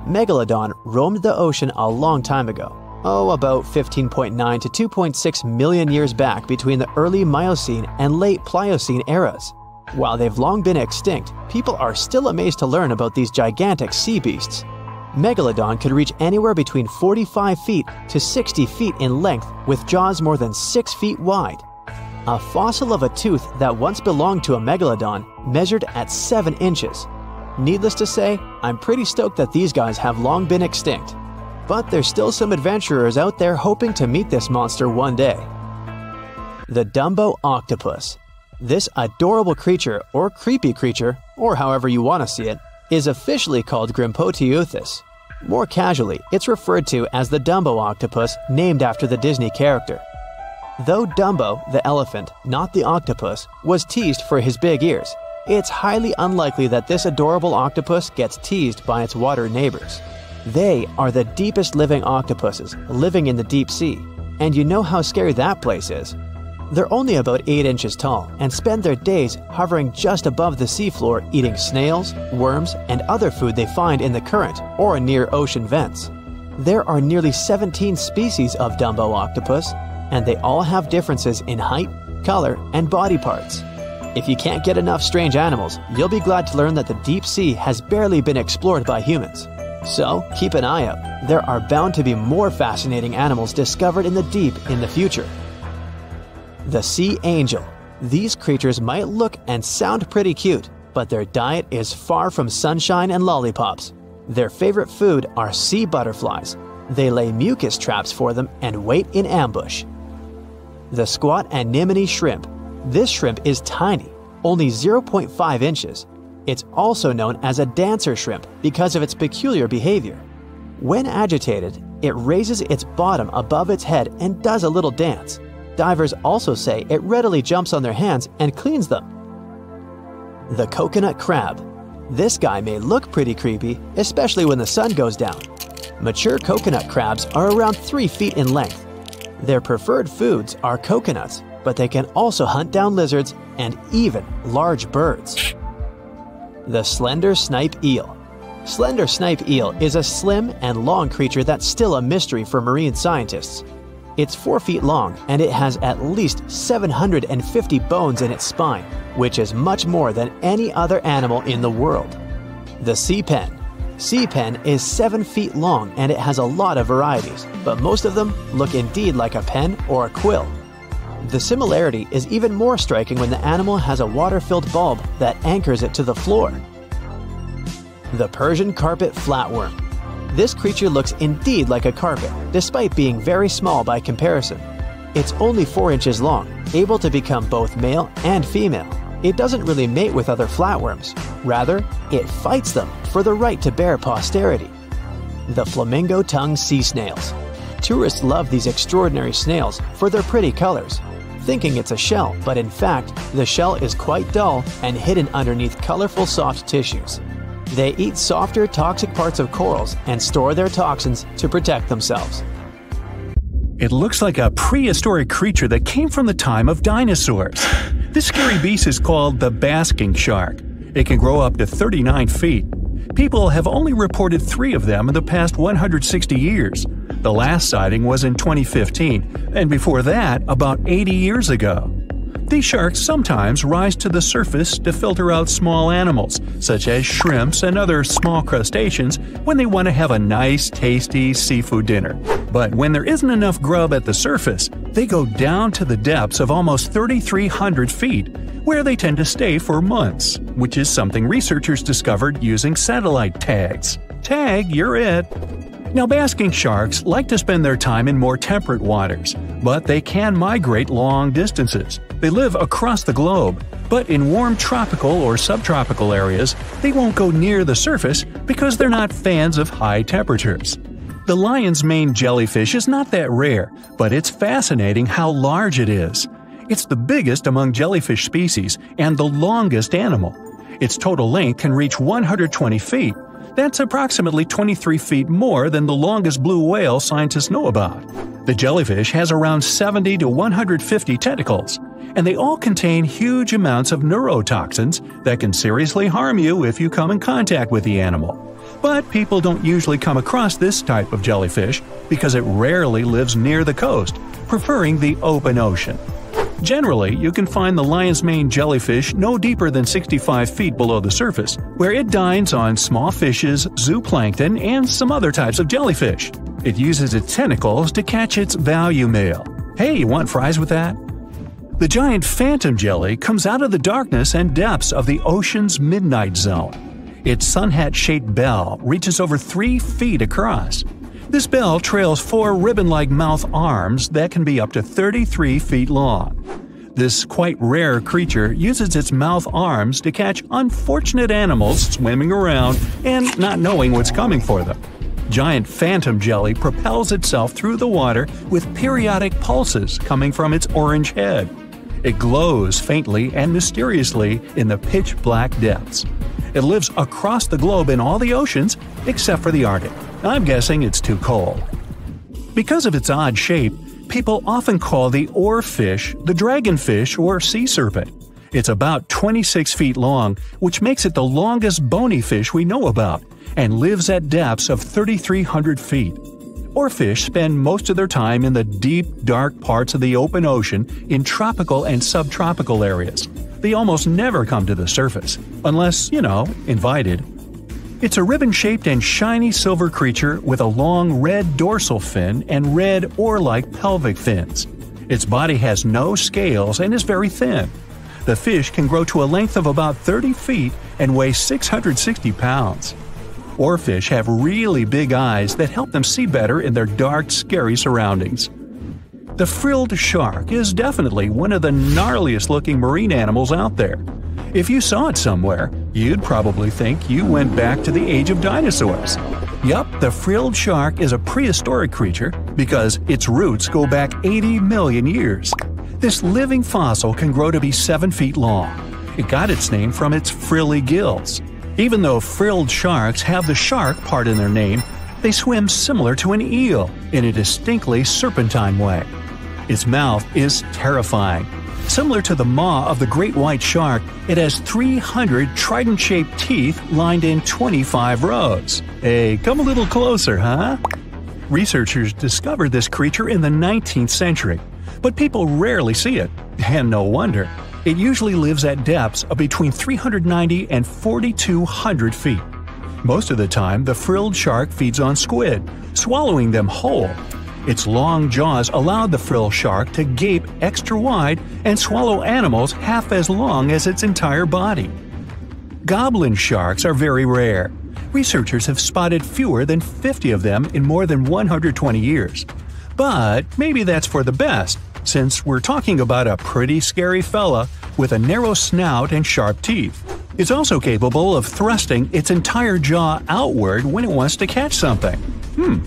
Megalodon roamed the ocean a long time ago. About 15.9 to 2.6 million years back between the early Miocene and late Pliocene eras. While they've long been extinct, people are still amazed to learn about these gigantic sea beasts. Megalodon could reach anywhere between 45 feet to 60 feet in length with jaws more than 6 feet wide. A fossil of a tooth that once belonged to a megalodon measured at 7 inches. Needless to say, I'm pretty stoked that these guys have long been extinct. But there's still some adventurers out there hoping to meet this monster one day. The Dumbo octopus. This adorable creature, or creepy creature, or however you want to see it, is officially called Grimpoteuthis. More casually, it's referred to as the Dumbo octopus, named after the Disney character. Though Dumbo, the elephant, not the octopus, was teased for his big ears, it's highly unlikely that this adorable octopus gets teased by its water neighbors. They are the deepest living octopuses, living in the deep sea, and you know how scary that place is. They're only about 8 inches tall and spend their days hovering just above the seafloor eating snails, worms, and other food they find in the current or near ocean vents. There are nearly 17 species of Dumbo octopus, and they all have differences in height, color, and body parts. If you can't get enough strange animals, you'll be glad to learn that the deep sea has barely been explored by humans. So keep an eye out. There are bound to be more fascinating animals discovered in the deep in the future. The sea angel. These creatures might look and sound pretty cute, but their diet is far from sunshine and lollipops. Their favorite food are sea butterflies. They lay mucus traps for them and wait in ambush. The squat anemone shrimp. This shrimp is tiny, only 0.5 inches. It's also known as a dancer shrimp because of its peculiar behavior. When agitated, it raises its bottom above its head and does a little dance. Divers also say it readily jumps on their hands and cleans them. The coconut crab. This guy may look pretty creepy, especially when the sun goes down. Mature coconut crabs are around 3 feet in length. Their preferred foods are coconuts, but they can also hunt down lizards and even large birds. The slender snipe eel. Slender snipe eel is a slim and long creature that's still a mystery for marine scientists. It's 4 feet long and it has at least 750 bones in its spine, which is much more than any other animal in the world. The sea pen. Sea pen is 7 feet long and it has a lot of varieties, but most of them look indeed like a pen or a quill. The similarity is even more striking when the animal has a water-filled bulb that anchors it to the floor. The Persian carpet flatworm. This creature looks indeed like a carpet, despite being very small by comparison. It's only 4 inches long, able to become both male and female. It doesn't really mate with other flatworms. Rather, it fights them for the right to bear posterity. The flamingo-tongued sea snails. Tourists love these extraordinary snails for their pretty colors, thinking it's a shell, but in fact, the shell is quite dull and hidden underneath colorful soft tissues. They eat softer, toxic parts of corals and store their toxins to protect themselves. It looks like a prehistoric creature that came from the time of dinosaurs. This scary beast is called the basking shark. It can grow up to 39 feet. People have only reported 3 of them in the past 160 years. The last sighting was in 2015, and before that, about 80 years ago. These sharks sometimes rise to the surface to filter out small animals, such as shrimps and other small crustaceans, when they want to have a nice, tasty seafood dinner. But when there isn't enough grub at the surface, they go down to the depths of almost 3,300 feet, where they tend to stay for months, which is something researchers discovered using satellite tags. Tag, you're it! Now, basking sharks like to spend their time in more temperate waters, but they can migrate long distances. They live across the globe, but in warm tropical or subtropical areas, they won't go near the surface because they're not fans of high temperatures. The lion's mane jellyfish is not that rare, but it's fascinating how large it is. It's the biggest among jellyfish species and the longest animal. Its total length can reach 120 feet. That's approximately 23 feet more than the longest blue whale scientists know about. The jellyfish has around 70 to 150 tentacles, and they all contain huge amounts of neurotoxins that can seriously harm you if you come in contact with the animal. But people don't usually come across this type of jellyfish because it rarely lives near the coast, preferring the open ocean. Generally, you can find the lion's mane jellyfish no deeper than 65 feet below the surface, where it dines on small fishes, zooplankton, and some other types of jellyfish. It uses its tentacles to catch its value meal. Hey, you want fries with that? The giant phantom jelly comes out of the darkness and depths of the ocean's midnight zone. Its sun hat-shaped bell reaches over 3 feet across. This bell trails 4 ribbon-like mouth arms that can be up to 33 feet long. This quite rare creature uses its mouth arms to catch unfortunate animals swimming around and not knowing what's coming for them. Giant phantom jelly propels itself through the water with periodic pulses coming from its orange head. It glows faintly and mysteriously in the pitch-black depths. It lives across the globe in all the oceans except for the Arctic. I'm guessing it's too cold. Because of its odd shape, people often call the oarfish the dragonfish or sea serpent. It's about 26 feet long, which makes it the longest bony fish we know about, and lives at depths of 3,300 feet. Oarfish spend most of their time in the deep, dark parts of the open ocean in tropical and subtropical areas. They almost never come to the surface, unless, invited. It's a ribbon-shaped and shiny silver creature with a long red dorsal fin and red oar-like pelvic fins. Its body has no scales and is very thin. The fish can grow to a length of about 30 feet and weigh 660 pounds. Oarfish have really big eyes that help them see better in their dark, scary surroundings. The frilled shark is definitely one of the gnarliest-looking marine animals out there. If you saw it somewhere, you'd probably think you went back to the age of dinosaurs. Yup, the frilled shark is a prehistoric creature because its roots go back 80 million years. This living fossil can grow to be 7 feet long. It got its name from its frilly gills. Even though frilled sharks have the shark part in their name, they swim similar to an eel in a distinctly serpentine way. Its mouth is terrifying. Similar to the maw of the great white shark, it has 300 trident-shaped teeth lined in 25 rows. Hey, come a little closer, huh? Researchers discovered this creature in the 19th century, but people rarely see it, and no wonder. It usually lives at depths of between 390 and 4,200 feet. Most of the time, the frilled shark feeds on squid, swallowing them whole. Its long jaws allowed the frilled shark to gape extra wide and swallow animals half as long as its entire body. Goblin sharks are very rare. Researchers have spotted fewer than 50 of them in more than 120 years. But maybe that's for the best, since we're talking about a pretty scary fella with a narrow snout and sharp teeth. It's also capable of thrusting its entire jaw outward when it wants to catch something.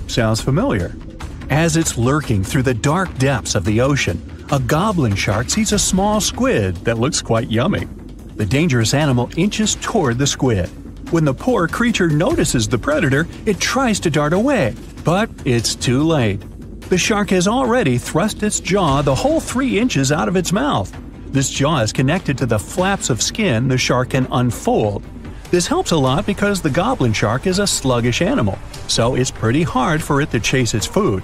Sounds familiar. As it's lurking through the dark depths of the ocean, a goblin shark sees a small squid that looks quite yummy. The dangerous animal inches toward the squid. When the poor creature notices the predator, it tries to dart away, but it's too late. The shark has already thrust its jaw the whole 3 inches out of its mouth. This jaw is connected to the flaps of skin the shark can unfold. This helps a lot because the goblin shark is a sluggish animal, so it's pretty hard for it to chase its food.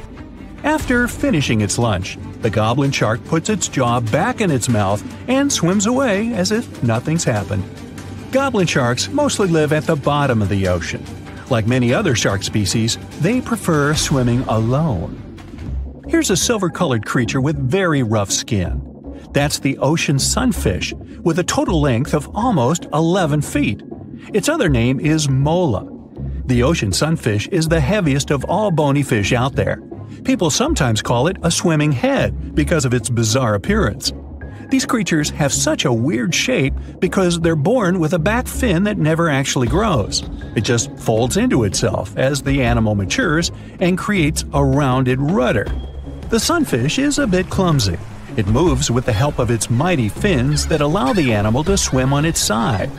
After finishing its lunch, the goblin shark puts its jaw back in its mouth and swims away as if nothing's happened. Goblin sharks mostly live at the bottom of the ocean. Like many other shark species, they prefer swimming alone. Here's a silver-colored creature with very rough skin. That's the ocean sunfish, with a total length of almost 11 feet. Its other name is mola. The ocean sunfish is the heaviest of all bony fish out there. People sometimes call it a swimming head because of its bizarre appearance. These creatures have such a weird shape because they're born with a back fin that never actually grows. It just folds into itself as the animal matures and creates a rounded rudder. The sunfish is a bit clumsy. It moves with the help of its mighty fins that allow the animal to swim on its side.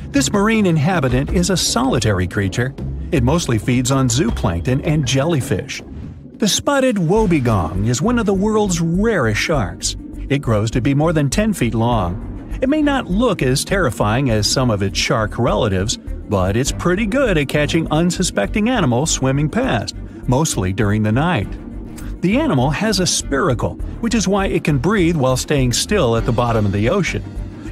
This marine inhabitant is a solitary creature. It mostly feeds on zooplankton and jellyfish. The spotted wobbegong is one of the world's rarest sharks. It grows to be more than 10 feet long. It may not look as terrifying as some of its shark relatives, but it's pretty good at catching unsuspecting animals swimming past, mostly during the night. The animal has a spiracle, which is why it can breathe while staying still at the bottom of the ocean.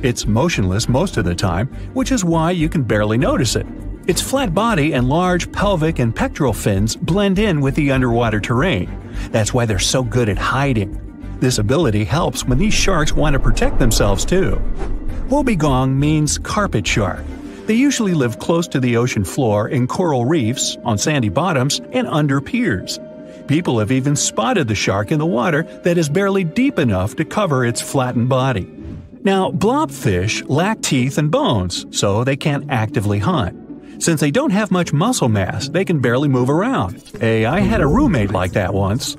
It's motionless most of the time, which is why you can barely notice it. Its flat body and large pelvic and pectoral fins blend in with the underwater terrain. That's why they're so good at hiding. This ability helps when these sharks want to protect themselves too. Wobbegong means carpet shark. They usually live close to the ocean floor in coral reefs, on sandy bottoms, and under piers. People have even spotted the shark in the water that is barely deep enough to cover its flattened body. Now, blobfish lack teeth and bones, so they can't actively hunt. Since they don't have much muscle mass, they can barely move around. Hey, I had a roommate like that once.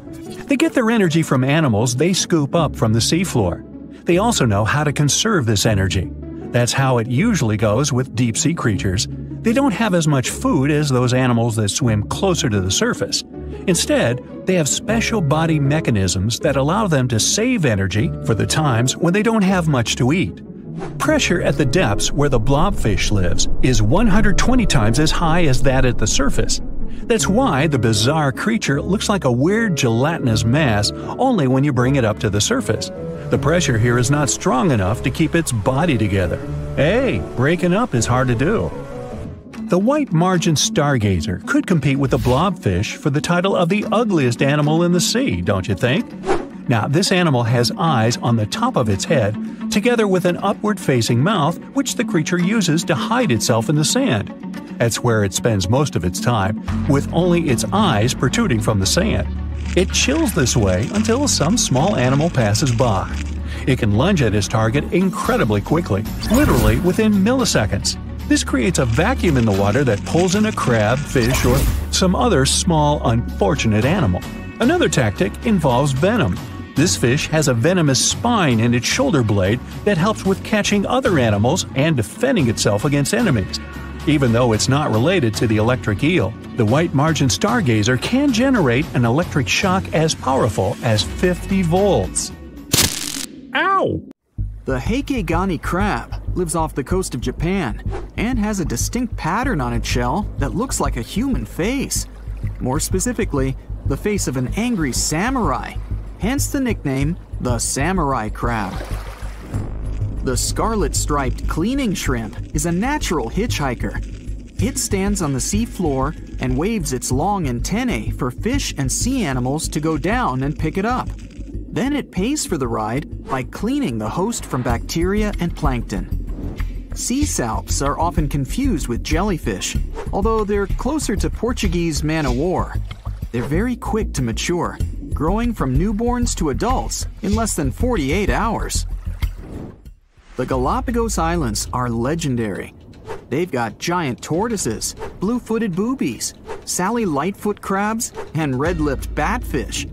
They get their energy from animals they scoop up from the seafloor. They also know how to conserve this energy. That's how it usually goes with deep-sea creatures. They don't have as much food as those animals that swim closer to the surface. Instead, they have special body mechanisms that allow them to save energy for the times when they don't have much to eat. Pressure at the depths where the blobfish lives is 120 times as high as that at the surface. That's why the bizarre creature looks like a weird gelatinous mass only when you bring it up to the surface. The pressure here is not strong enough to keep its body together. Hey, breaking up is hard to do. The white margin stargazer could compete with the blobfish for the title of the ugliest animal in the sea, don't you think? Now, this animal has eyes on the top of its head, together with an upward-facing mouth which the creature uses to hide itself in the sand. That's where it spends most of its time, with only its eyes protruding from the sand. It chills this way until some small animal passes by. It can lunge at its target incredibly quickly, literally within milliseconds. This creates a vacuum in the water that pulls in a crab, fish, or some other small, unfortunate animal. Another tactic involves venom. This fish has a venomous spine in its shoulder blade that helps with catching other animals and defending itself against enemies. Even though it's not related to the electric eel, the white margin stargazer can generate an electric shock as powerful as 50 volts. Ow! The Heikegani crab lives off the coast of Japan and has a distinct pattern on its shell that looks like a human face. More specifically, the face of an angry samurai, hence the nickname the samurai crab. The scarlet-striped cleaning shrimp is a natural hitchhiker. It stands on the sea floor and waves its long antennae for fish and sea animals to go down and pick it up. Then it pays for the ride by cleaning the host from bacteria and plankton. Sea salps are often confused with jellyfish, although they're closer to Portuguese man-o'-war. They're very quick to mature, growing from newborns to adults in less than 48 hours. The Galapagos Islands are legendary. They've got giant tortoises, blue-footed boobies, Sally Lightfoot crabs, and red-lipped batfish.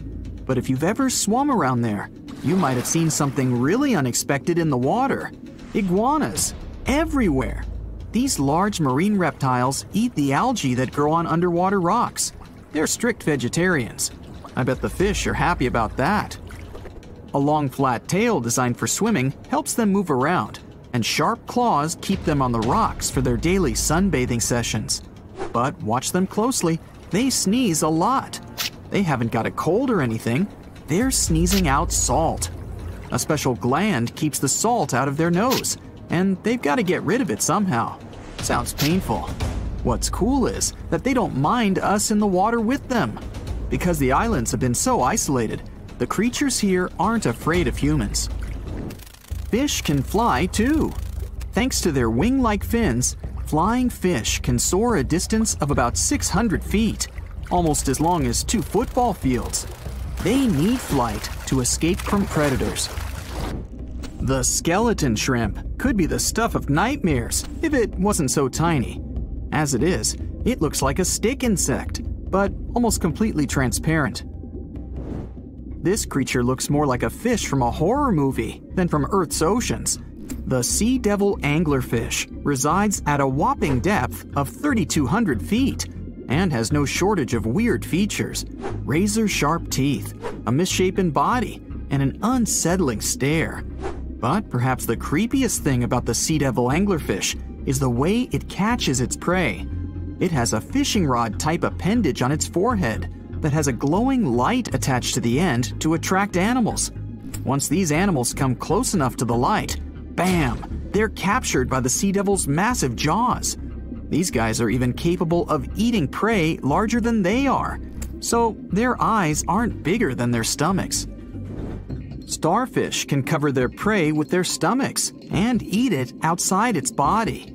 But if you've ever swum around there, you might have seen something really unexpected in the water. Iguanas, everywhere. These large marine reptiles eat the algae that grow on underwater rocks. They're strict vegetarians. I bet the fish are happy about that. A long flat tail designed for swimming helps them move around, and sharp claws keep them on the rocks for their daily sunbathing sessions. But watch them closely, they sneeze a lot. They haven't got a cold or anything, they're sneezing out salt. A special gland keeps the salt out of their nose, and they've got to get rid of it somehow. Sounds painful. What's cool is that they don't mind us in the water with them. Because the islands have been so isolated, the creatures here aren't afraid of humans. Fish can fly too. Thanks to their wing-like fins, flying fish can soar a distance of about 600 feet, almost as long as 2 football fields. They need flight to escape from predators. The skeleton shrimp could be the stuff of nightmares if it wasn't so tiny. As it is, it looks like a stick insect, but almost completely transparent. This creature looks more like a fish from a horror movie than from Earth's oceans. The sea devil anglerfish resides at a whopping depth of 3,200 feet and has no shortage of weird features: razor-sharp teeth, a misshapen body, and an unsettling stare. But perhaps the creepiest thing about the sea devil anglerfish is the way it catches its prey. It has a fishing rod type appendage on its forehead that has a glowing light attached to the end to attract animals. Once these animals come close enough to the light, bam, they're captured by the sea devil's massive jaws. These guys are even capable of eating prey larger than they are, so their eyes aren't bigger than their stomachs. Starfish can cover their prey with their stomachs and eat it outside its body.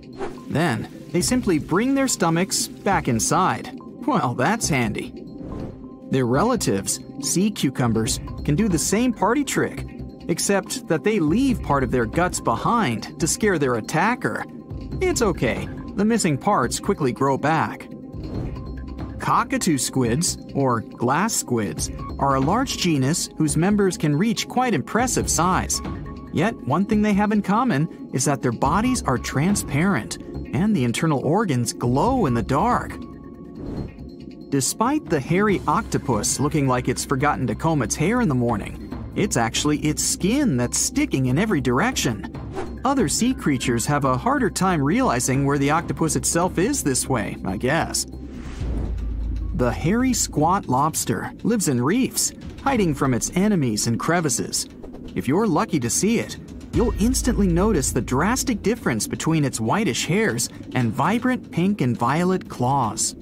Then, they simply bring their stomachs back inside. Well, that's handy. Their relatives, sea cucumbers, can do the same party trick, except that they leave part of their guts behind to scare their attacker. It's okay, the missing parts quickly grow back. Cockatoo squids, or glass squids, are a large genus whose members can reach quite impressive size. Yet, one thing they have in common is that their bodies are transparent, and the internal organs glow in the dark. Despite the hairy octopus looking like it's forgotten to comb its hair in the morning, it's actually its skin that's sticking in every direction. Other sea creatures have a harder time realizing where the octopus itself is this way, I guess. The hairy squat lobster lives in reefs, hiding from its enemies in crevices. If you're lucky to see it, you'll instantly notice the drastic difference between its whitish hairs and vibrant pink and violet claws.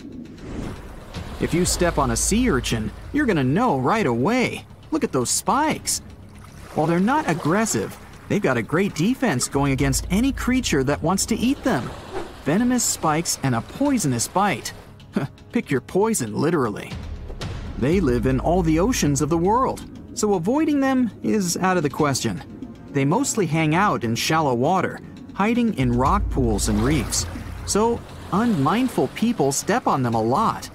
If you step on a sea urchin, you're gonna know right away. Look at those spikes. While they're not aggressive, they've got a great defense going against any creature that wants to eat them. Venomous spikes and a poisonous bite. Pick your poison, literally. They live in all the oceans of the world, so avoiding them is out of the question. They mostly hang out in shallow water, hiding in rock pools and reefs. So unmindful people step on them a lot.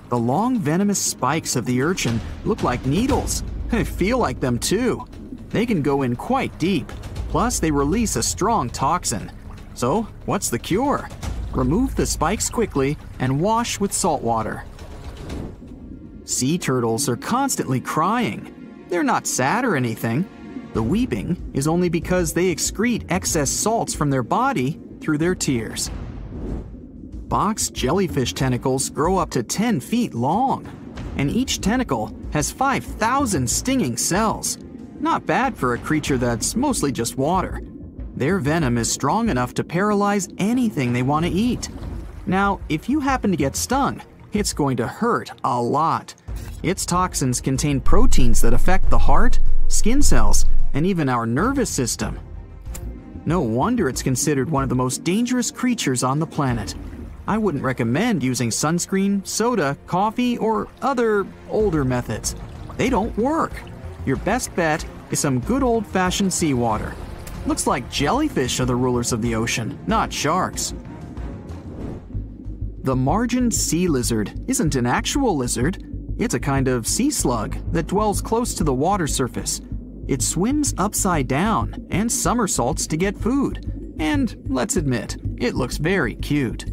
The long venomous spikes of the urchin look like needles. They feel like them too. They can go in quite deep, plus they release a strong toxin. So what's the cure? Remove the spikes quickly and wash with salt water. Sea turtles are constantly crying. They're not sad or anything. The weeping is only because they excrete excess salts from their body through their tears. Box jellyfish tentacles grow up to 10 feet long, and each tentacle has 5,000 stinging cells. Not bad for a creature that's mostly just water. Their venom is strong enough to paralyze anything they want to eat. Now, if you happen to get stung, it's going to hurt a lot. Its toxins contain proteins that affect the heart, skin cells, and even our nervous system. No wonder it's considered one of the most dangerous creatures on the planet. I wouldn't recommend using sunscreen, soda, coffee, or other older methods. They don't work. Your best bet is some good old-fashioned seawater. Looks like jellyfish are the rulers of the ocean, not sharks. The margin sea lizard isn't an actual lizard. It's a kind of sea slug that dwells close to the water surface. It swims upside down and somersaults to get food. And let's admit, it looks very cute.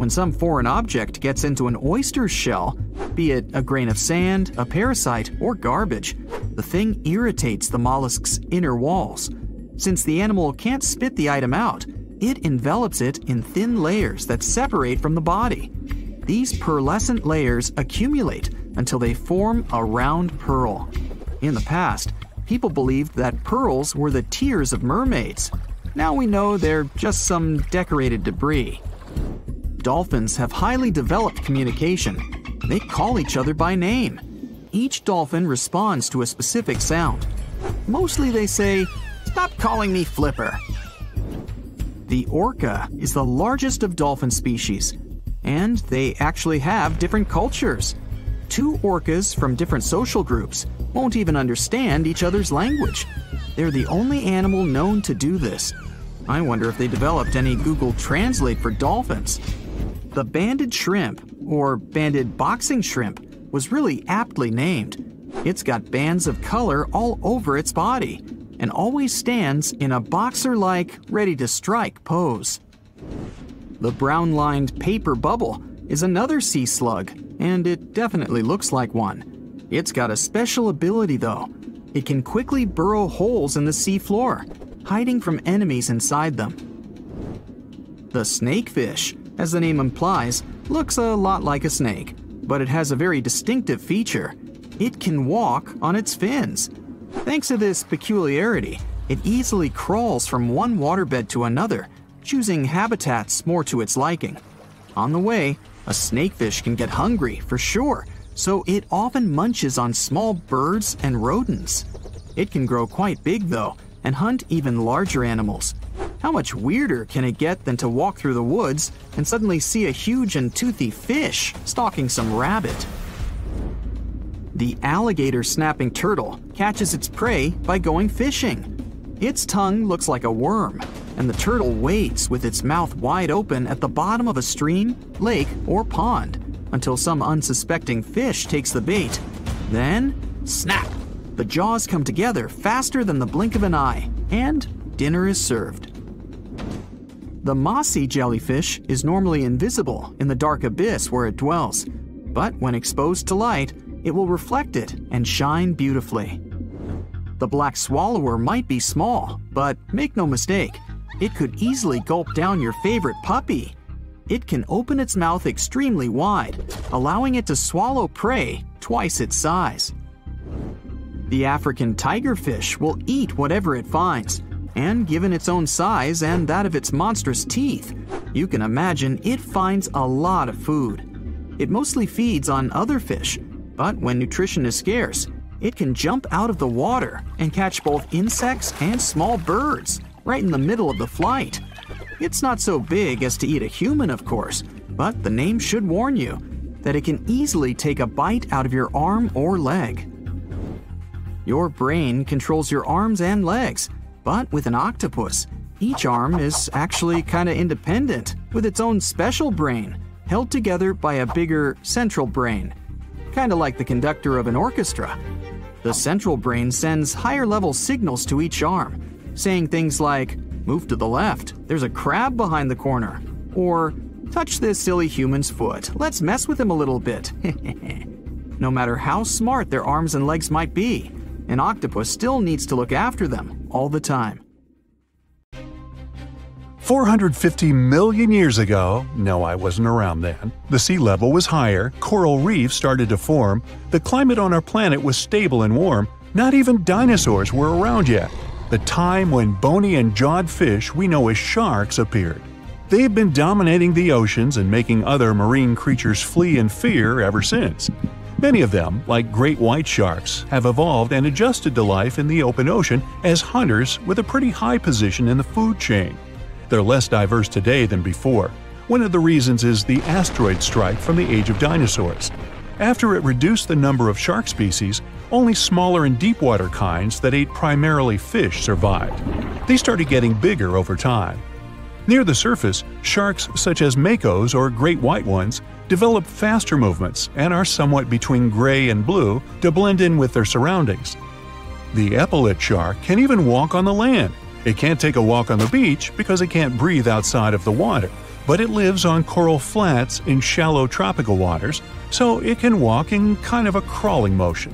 When some foreign object gets into an oyster's shell, be it a grain of sand, a parasite, or garbage, the thing irritates the mollusk's inner walls. Since the animal can't spit the item out, it envelops it in thin layers that separate from the body. These pearlescent layers accumulate until they form a round pearl. In the past, people believed that pearls were the tears of mermaids. Now we know they're just some decorated debris. Dolphins have highly developed communication. They call each other by name. Each dolphin responds to a specific sound. Mostly they say, "Stop calling me Flipper." The orca is the largest of dolphin species, and they actually have different cultures. Two orcas from different social groups won't even understand each other's language. They're the only animal known to do this. I wonder if they developed any Google Translate for dolphins. The banded shrimp, or banded boxing shrimp, was really aptly named. It's got bands of color all over its body and always stands in a boxer-like, ready-to-strike pose. The brown-lined paper bubble is another sea slug, and it definitely looks like one. It's got a special ability, though. It can quickly burrow holes in the sea floor, hiding from enemies inside them. The snakefish, as the name implies, looks a lot like a snake, but it has a very distinctive feature. It can walk on its fins. Thanks to this peculiarity, it easily crawls from one waterbed to another, choosing habitats more to its liking. On the way, a snakefish can get hungry, for sure, so it often munches on small birds and rodents. It can grow quite big, though, and hunt even larger animals. How much weirder can it get than to walk through the woods and suddenly see a huge and toothy fish stalking some rabbit? The alligator snapping turtle catches its prey by going fishing. Its tongue looks like a worm, and the turtle waits with its mouth wide open at the bottom of a stream, lake, or pond until some unsuspecting fish takes the bait. Then, snap! The jaws come together faster than the blink of an eye, and dinner is served. The mossy jellyfish is normally invisible in the dark abyss where it dwells, but when exposed to light, it will reflect it and shine beautifully. The black swallower might be small, but make no mistake, it could easily gulp down your favorite puppy. It can open its mouth extremely wide, allowing it to swallow prey twice its size. The African tigerfish will eat whatever it finds, and given its own size and that of its monstrous teeth, you can imagine it finds a lot of food. It mostly feeds on other fish, but when nutrition is scarce, it can jump out of the water and catch both insects and small birds right in the middle of the flight. It's not so big as to eat a human, of course, but the name should warn you that it can easily take a bite out of your arm or leg. Your brain controls your arms and legs, but with an octopus, each arm is actually kinda independent with its own special brain, held together by a bigger central brain. Kinda like the conductor of an orchestra. The central brain sends higher-level signals to each arm, saying things like, "Move to the left, there's a crab behind the corner," or "Touch this silly human's foot, let's mess with him a little bit." No matter how smart their arms and legs might be, an octopus still needs to look after them all the time. 450 million years ago, no, I wasn't around then, the sea level was higher, coral reefs started to form, the climate on our planet was stable and warm, not even dinosaurs were around yet. The time when bony and jawed fish we know as sharks appeared. They've been dominating the oceans and making other marine creatures flee in fear ever since. Many of them, like great white sharks, have evolved and adjusted to life in the open ocean as hunters with a pretty high position in the food chain. They're less diverse today than before. One of the reasons is the asteroid strike from the age of dinosaurs. After it reduced the number of shark species, only smaller and deep-water kinds that ate primarily fish survived. They started getting bigger over time. Near the surface, sharks such as makos or great white ones develop faster movements and are somewhat between gray and blue to blend in with their surroundings. The epaulet shark can even walk on the land. It can't take a walk on the beach because it can't breathe outside of the water, but it lives on coral flats in shallow tropical waters, so it can walk in kind of a crawling motion.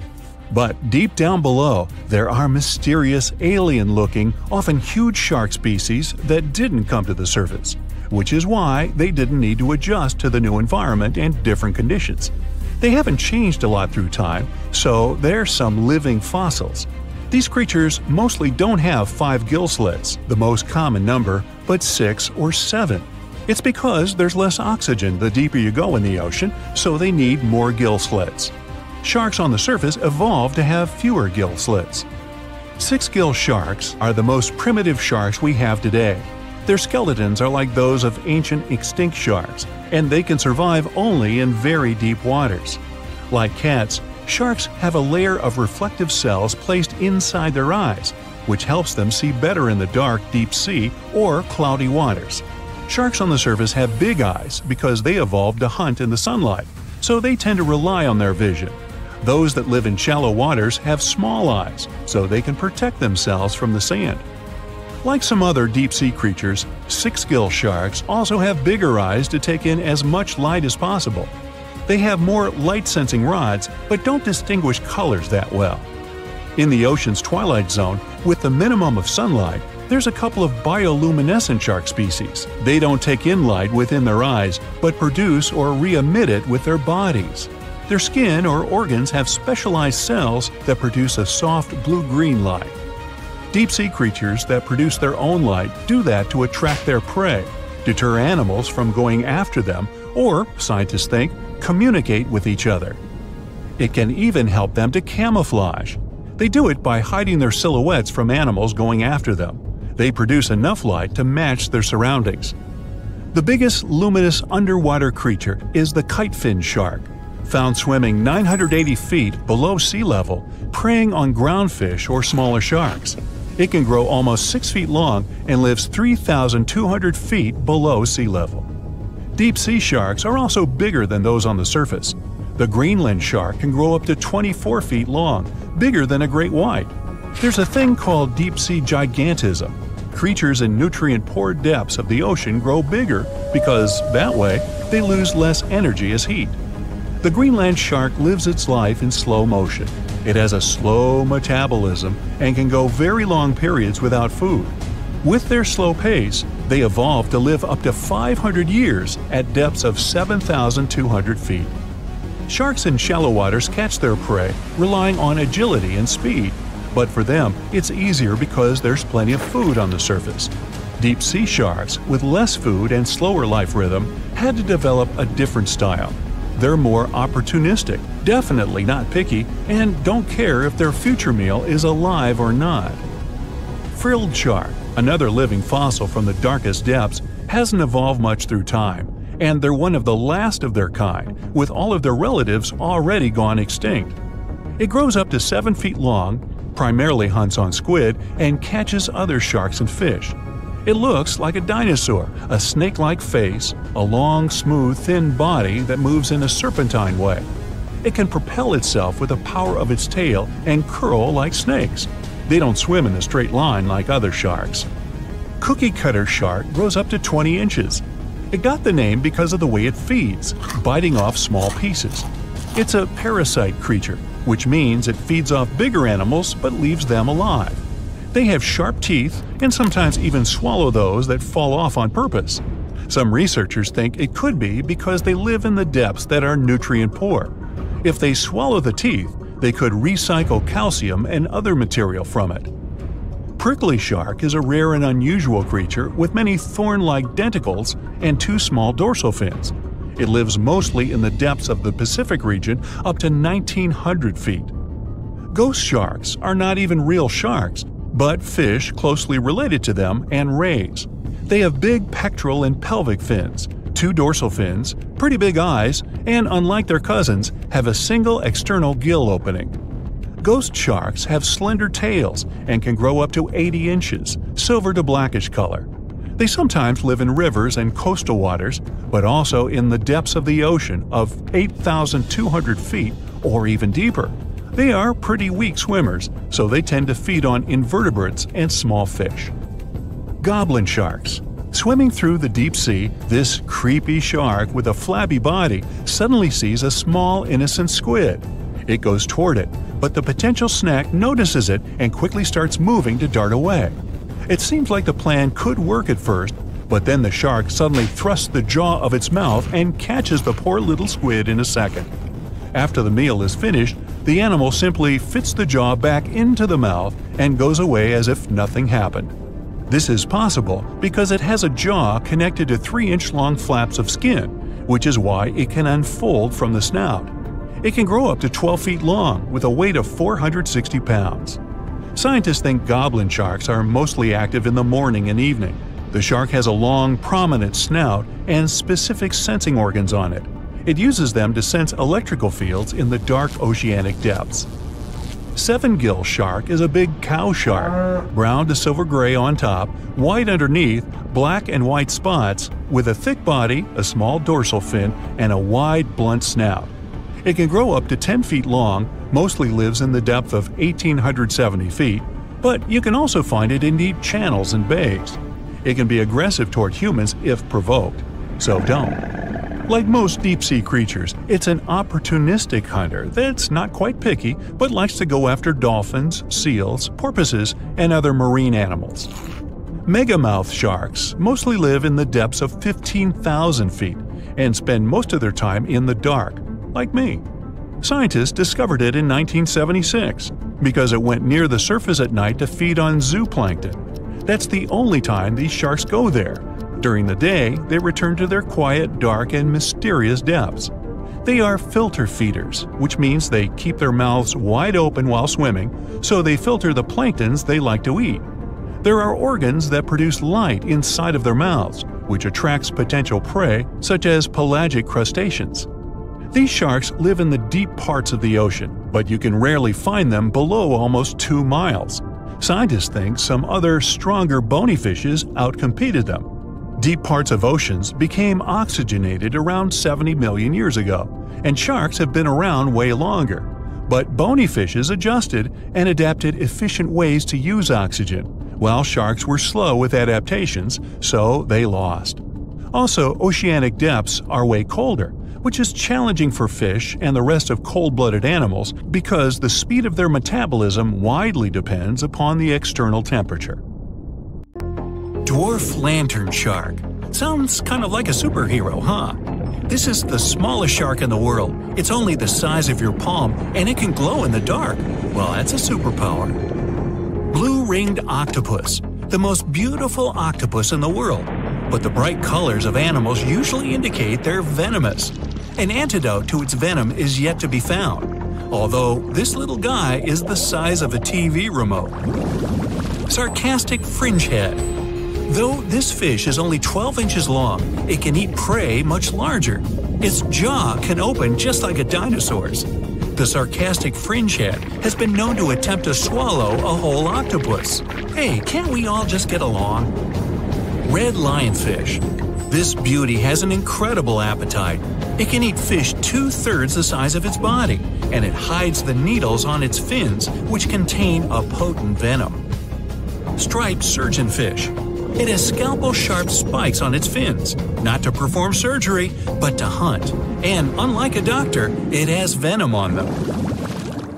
But deep down below, there are mysterious, alien-looking, often huge shark species that didn't come to the surface, which is why they didn't need to adjust to the new environment and different conditions. They haven't changed a lot through time, so they're some living fossils. These creatures mostly don't have 5 gill slits, the most common number, but 6 or 7. It's because there's less oxygen the deeper you go in the ocean, so they need more gill slits. Sharks on the surface evolved to have fewer gill slits. 6-gill sharks are the most primitive sharks we have today. Their skeletons are like those of ancient extinct sharks, and they can survive only in very deep waters. Like cats, sharks have a layer of reflective cells placed inside their eyes, which helps them see better in the dark, deep sea or cloudy waters. Sharks on the surface have big eyes because they evolved to hunt in the sunlight, so they tend to rely on their vision. Those that live in shallow waters have small eyes, so they can protect themselves from the sand. Like some other deep-sea creatures, 6-gill sharks also have bigger eyes to take in as much light as possible. They have more light-sensing rods, but don't distinguish colors that well. In the ocean's twilight zone, with the minimum of sunlight, there's a couple of bioluminescent shark species. They don't take in light within their eyes, but produce or re-emit it with their bodies. Their skin or organs have specialized cells that produce a soft blue-green light. Deep-sea creatures that produce their own light do that to attract their prey, deter animals from going after them, or, scientists think, communicate with each other. It can even help them to camouflage. They do it by hiding their silhouettes from animals going after them. They produce enough light to match their surroundings. The biggest luminous underwater creature is the kitefin shark, found swimming 980 feet below sea level, preying on groundfish or smaller sharks. It can grow almost 6 feet long and lives 3,200 feet below sea level. Deep-sea sharks are also bigger than those on the surface. The Greenland shark can grow up to 24 feet long, bigger than a great white. There's a thing called deep-sea gigantism. Creatures in nutrient-poor depths of the ocean grow bigger because, that way, they lose less energy as heat. The Greenland shark lives its life in slow motion. It has a slow metabolism and can go very long periods without food. With their slow pace, they evolved to live up to 500 years at depths of 7,200 feet. Sharks in shallow waters catch their prey relying on agility and speed, but for them it's easier because there's plenty of food on the surface. Deep-sea sharks, with less food and slower life rhythm, had to develop a different style. They're more opportunistic, definitely not picky, and don't care if their future meal is alive or not. Frilled shark, another living fossil from the darkest depths, hasn't evolved much through time, and they're one of the last of their kind, with all of their relatives already gone extinct. It grows up to 7 feet long, primarily hunts on squid, and catches other sharks and fish. It looks like a dinosaur, a snake-like face, a long, smooth, thin body that moves in a serpentine way. It can propel itself with the power of its tail and curl like snakes. They don't swim in a straight line like other sharks. Cookie cutter shark grows up to 20 inches. It got the name because of the way it feeds, biting off small pieces. It's a parasite creature, which means it feeds off bigger animals but leaves them alive. They have sharp teeth and sometimes even swallow those that fall off on purpose. Some researchers think it could be because they live in the depths that are nutrient poor. If they swallow the teeth, they could recycle calcium and other material from it. Prickly shark is a rare and unusual creature with many thorn-like denticles and 2 small dorsal fins. It lives mostly in the depths of the Pacific region up to 1,900 feet. Ghost sharks are not even real sharks, but fish closely related to them and rays. They have big pectoral and pelvic fins, 2 dorsal fins, pretty big eyes, and unlike their cousins, have a single external gill opening. Ghost sharks have slender tails and can grow up to 80 inches, silver to blackish color. They sometimes live in rivers and coastal waters, but also in the depths of the ocean of 8,200 feet or even deeper. They are pretty weak swimmers, so they tend to feed on invertebrates and small fish. Goblin sharks. Swimming through the deep sea, this creepy shark with a flabby body suddenly sees a small innocent squid. It goes toward it, but the potential snack notices it and quickly starts moving to dart away. It seems like the plan could work at first, but then the shark suddenly thrusts the jaw of its mouth and catches the poor little squid in a second. After the meal is finished, the animal simply fits the jaw back into the mouth and goes away as if nothing happened. This is possible because it has a jaw connected to 3-inch-long flaps of skin, which is why it can unfold from the snout. It can grow up to 12 feet long with a weight of 460 pounds. Scientists think goblin sharks are mostly active in the morning and evening. The shark has a long, prominent snout and specific sensing organs on it. It uses them to sense electrical fields in the dark oceanic depths. Seven-gill shark is a big cow shark, brown to silver-gray on top, white underneath, black and white spots, with a thick body, a small dorsal fin, and a wide, blunt snout. It can grow up to 10 feet long, mostly lives in the depth of 1,870 feet, but you can also find it in deep channels and bays. It can be aggressive toward humans if provoked, so don't. Like most deep-sea creatures, it's an opportunistic hunter that's not quite picky but likes to go after dolphins, seals, porpoises, and other marine animals. Megamouth sharks mostly live in the depths of 15,000 feet and spend most of their time in the dark, like me. Scientists discovered it in 1976 because it went near the surface at night to feed on zooplankton. That's the only time these sharks go there. During the day, they return to their quiet, dark, and mysterious depths. They are filter feeders, which means they keep their mouths wide open while swimming, so they filter the planktons they like to eat. There are organs that produce light inside of their mouths, which attracts potential prey, such as pelagic crustaceans. These sharks live in the deep parts of the ocean, but you can rarely find them below almost 2 miles. Scientists think some other, stronger bony fishes outcompeted them. Deep parts of oceans became oxygenated around 70 million years ago, and sharks have been around way longer. But bony fishes adjusted and adapted efficient ways to use oxygen, while sharks were slow with adaptations, so they lost. Also, oceanic depths are way colder, which is challenging for fish and the rest of cold-blooded animals because the speed of their metabolism widely depends upon the external temperature. Dwarf lantern shark. Sounds kind of like a superhero, huh? This is the smallest shark in the world. It's only the size of your palm, and it can glow in the dark. Well, that's a superpower. Blue-ringed octopus. The most beautiful octopus in the world. But the bright colors of animals usually indicate they're venomous. An antidote to its venom is yet to be found, although this little guy is the size of a TV remote. Sarcastic fringehead. Though this fish is only 12 inches long, it can eat prey much larger. Its jaw can open just like a dinosaur's. The sarcastic fringehead has been known to attempt to swallow a whole octopus. Hey, can't we all just get along? Red lionfish. This beauty has an incredible appetite. It can eat fish 2/3 the size of its body, and it hides the needles on its fins, which contain a potent venom. Striped surgeonfish. It has scalpel-sharp spikes on its fins, not to perform surgery, but to hunt. And unlike a doctor, it has venom on them.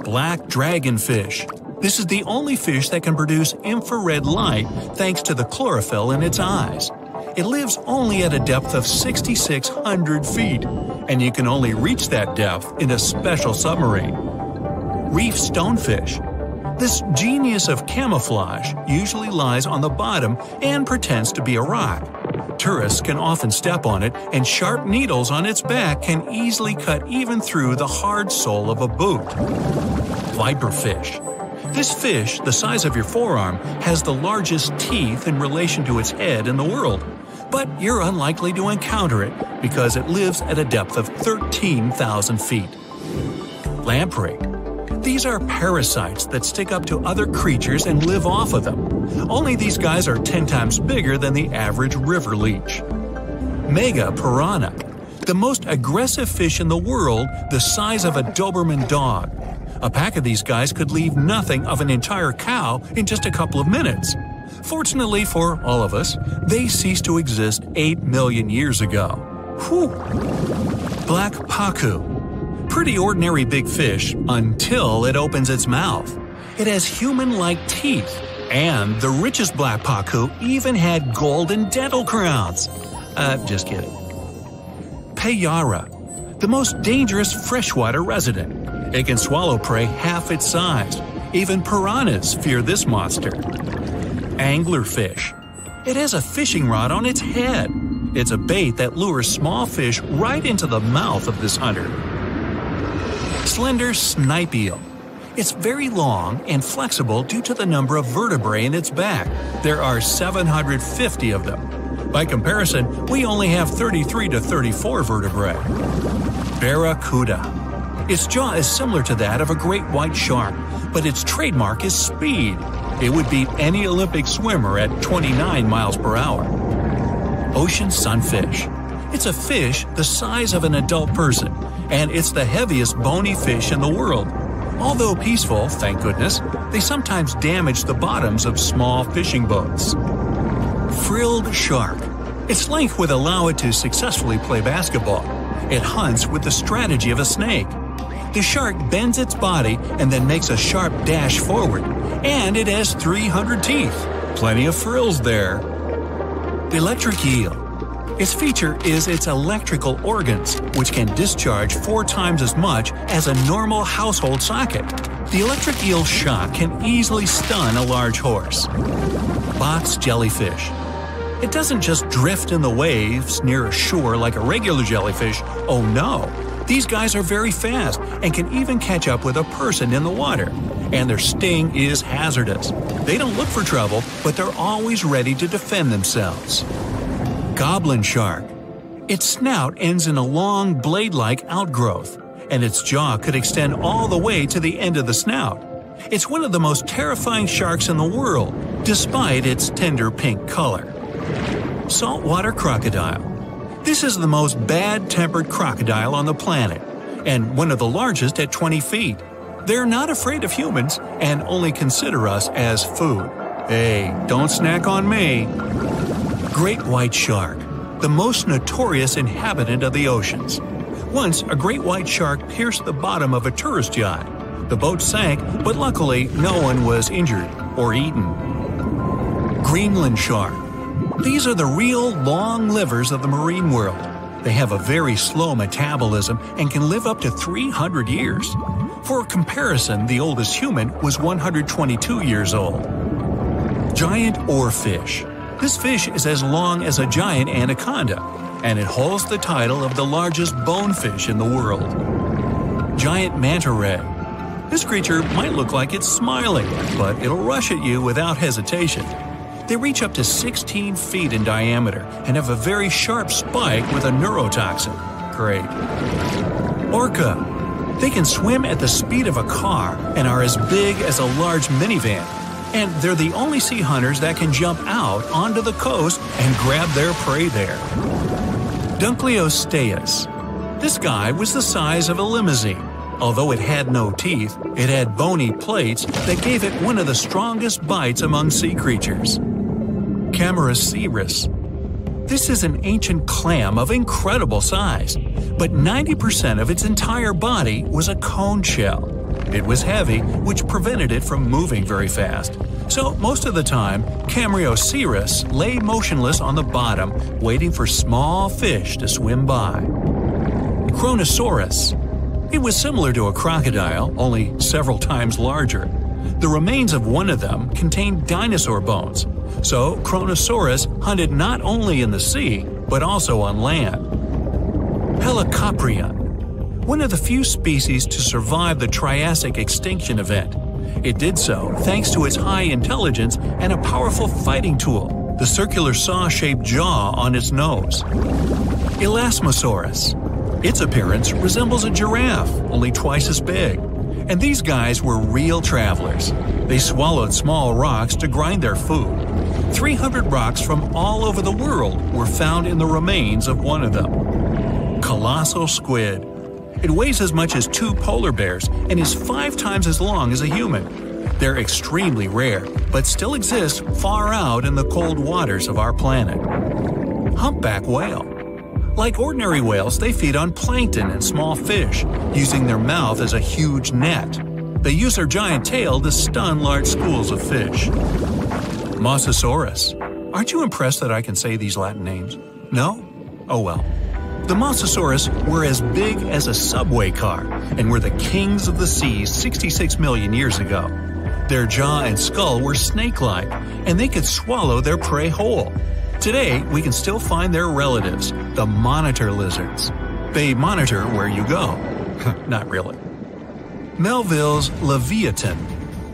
Black dragonfish. This is the only fish that can produce infrared light thanks to the chlorophyll in its eyes. It lives only at a depth of 6,600 feet, and you can only reach that depth in a special submarine. Reef stonefish. This genius of camouflage usually lies on the bottom and pretends to be a rock. Tourists can often step on it, and sharp needles on its back can easily cut even through the hard sole of a boot. Viperfish. This fish, the size of your forearm, has the largest teeth in relation to its head in the world. But you're unlikely to encounter it because it lives at a depth of 13,000 feet. Lamprey. These are parasites that stick up to other creatures and live off of them. Only these guys are 10 times bigger than the average river leech. Mega piranha. The most aggressive fish in the world, the size of a Doberman dog. A pack of these guys could leave nothing of an entire cow in just a couple of minutes. Fortunately for all of us, they ceased to exist 8 million years ago. Whew! Black pacu. Pretty ordinary big fish until it opens its mouth. It has human-like teeth, and the richest black pacu even had golden dental crowns. Just kidding. Payara, the most dangerous freshwater resident. It can swallow prey half its size. Even piranhas fear this monster. Anglerfish. It has a fishing rod on its head. It's a bait that lures small fish right into the mouth of this hunter. Slender snipe eel. It's very long and flexible due to the number of vertebrae in its back. There are 750 of them. By comparison, we only have 33 to 34 vertebrae. Barracuda. Its jaw is similar to that of a great white shark, but its trademark is speed. It would beat any Olympic swimmer at 29 miles per hour. Ocean sunfish. It's a fish the size of an adult person, and it's the heaviest bony fish in the world. Although peaceful, thank goodness, they sometimes damage the bottoms of small fishing boats. Frilled shark. Its length would allow it to successfully play basketball. It hunts with the strategy of a snake. The shark bends its body and then makes a sharp dash forward, and it has 300 teeth. Plenty of frills there. Electric eel. Its feature is its electrical organs, which can discharge 4 times as much as a normal household socket. The electric eel's shock can easily stun a large horse. Box jellyfish. It doesn't just drift in the waves near a shore like a regular jellyfish. Oh no! These guys are very fast and can even catch up with a person in the water. And their sting is hazardous. They don't look for trouble, but they're always ready to defend themselves. Goblin shark. Its snout ends in a long blade-like outgrowth, and its jaw could extend all the way to the end of the snout. It's one of the most terrifying sharks in the world, despite its tender pink color. Saltwater crocodile. This is the most bad-tempered crocodile on the planet, and one of the largest at 20 feet. They're not afraid of humans and only consider us as food. Hey, don't snack on me. Great white shark, the most notorious inhabitant of the oceans. Once, a great white shark pierced the bottom of a tourist yacht. The boat sank, but luckily no one was injured or eaten. Greenland shark. These are the real long livers of the marine world. They have a very slow metabolism and can live up to 300 years. For comparison, the oldest human was 122 years old. Giant oarfish. This fish is as long as a giant anaconda, and it holds the title of the largest bonefish in the world. Giant manta ray. This creature might look like it's smiling, but it'll rush at you without hesitation. They reach up to 16 feet in diameter and have a very sharp spike with a neurotoxin. Great. Orca. They can swim at the speed of a car and are as big as a large minivan. And they're the only sea hunters that can jump out onto the coast and grab their prey there. Dunkleosteus. This guy was the size of a limousine. Although it had no teeth, it had bony plates that gave it one of the strongest bites among sea creatures. Camaraceris. This is an ancient clam of incredible size, but 90% of its entire body was a cone shell. It was heavy, which prevented it from moving very fast. So most of the time, Camaraceris lay motionless on the bottom, waiting for small fish to swim by. Kronosaurus. It was similar to a crocodile, only several times larger. The remains of one of them contained dinosaur bones, so Kronosaurus hunted not only in the sea, but also on land. Helicoprion. One of the few species to survive the Triassic extinction event. It did so thanks to its high intelligence and a powerful fighting tool, the circular saw-shaped jaw on its nose. Elasmosaurus. Its appearance resembles a giraffe, only twice as big. And these guys were real travelers. They swallowed small rocks to grind their food. 300 rocks from all over the world were found in the remains of one of them. Colossal squid. It weighs as much as 2 polar bears and is 5 times as long as a human. They're extremely rare, but still exist far out in the cold waters of our planet. Humpback whale. Like ordinary whales, they feed on plankton and small fish, using their mouth as a huge net. They use their giant tail to stun large schools of fish. Mosasaurus. Aren't you impressed that I can say these Latin names? No? Oh well. The Mosasaurus were as big as a subway car and were the kings of the seas 66 million years ago. Their jaw and skull were snake-like, and they could swallow their prey whole. Today, we can still find their relatives, the monitor lizards. They monitor where you go. Not really. Melville's Leviathan.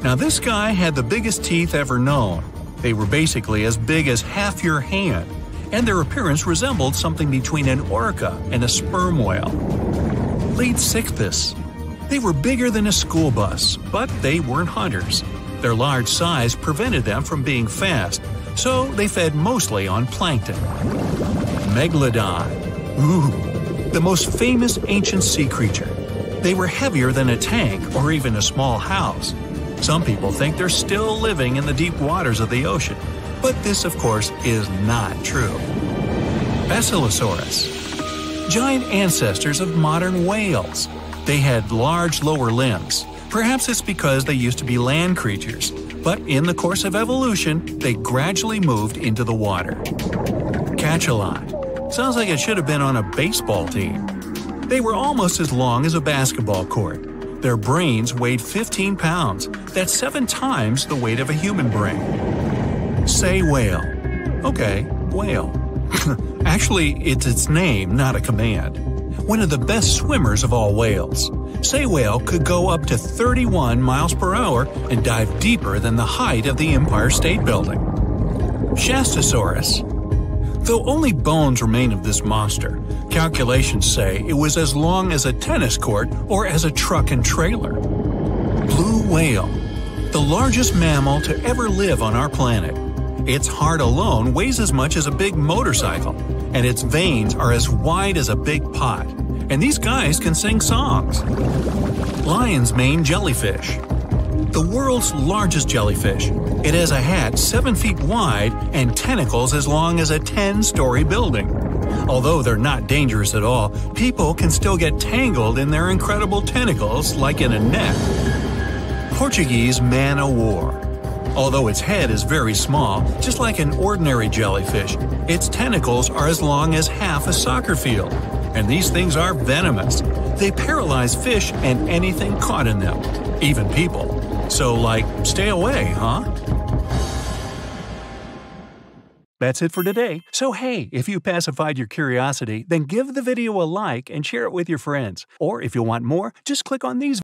Now this guy had the biggest teeth ever known. They were basically as big as half your hand, and their appearance resembled something between an orca and a sperm whale. Leadsichthys. They were bigger than a school bus, but they weren't hunters. Their large size prevented them from being fast, so they fed mostly on plankton. Megalodon. Ooh, the most famous ancient sea creature. They were heavier than a tank or even a small house. Some people think they're still living in the deep waters of the ocean, but this, of course, is not true. Basilosaurus. Giant ancestors of modern whales. They had large lower limbs. Perhaps it's because they used to be land creatures, but in the course of evolution, they gradually moved into the water. Cachalot. Sounds like it should have been on a baseball team. They were almost as long as a basketball court. Their brains weighed 15 pounds. That's 7 times the weight of a human brain. Say whale. Okay, whale. Actually, it's its name, not a command. One of the best swimmers of all whales. Say whale could go up to 31 miles per hour and dive deeper than the height of the Empire State Building. Shastasaurus. Though only bones remain of this monster, calculations say it was as long as a tennis court or as a truck and trailer. Blue whale. The largest mammal to ever live on our planet. Its heart alone weighs as much as a big motorcycle, and its veins are as wide as a big pot. And these guys can sing songs. Lion's mane jellyfish. The world's largest jellyfish. It has a hat 7 feet wide and tentacles as long as a 10-story building. Although they're not dangerous at all, people can still get tangled in their incredible tentacles like in a net. Portuguese man-o'-war. Although its head is very small, just like an ordinary jellyfish, its tentacles are as long as half a soccer field. And these things are venomous. They paralyze fish and anything caught in them, even people. So, stay away, huh? That's it for today. So hey, if you pacified your curiosity, then give the video a like and share it with your friends. Or if you want more, just click on these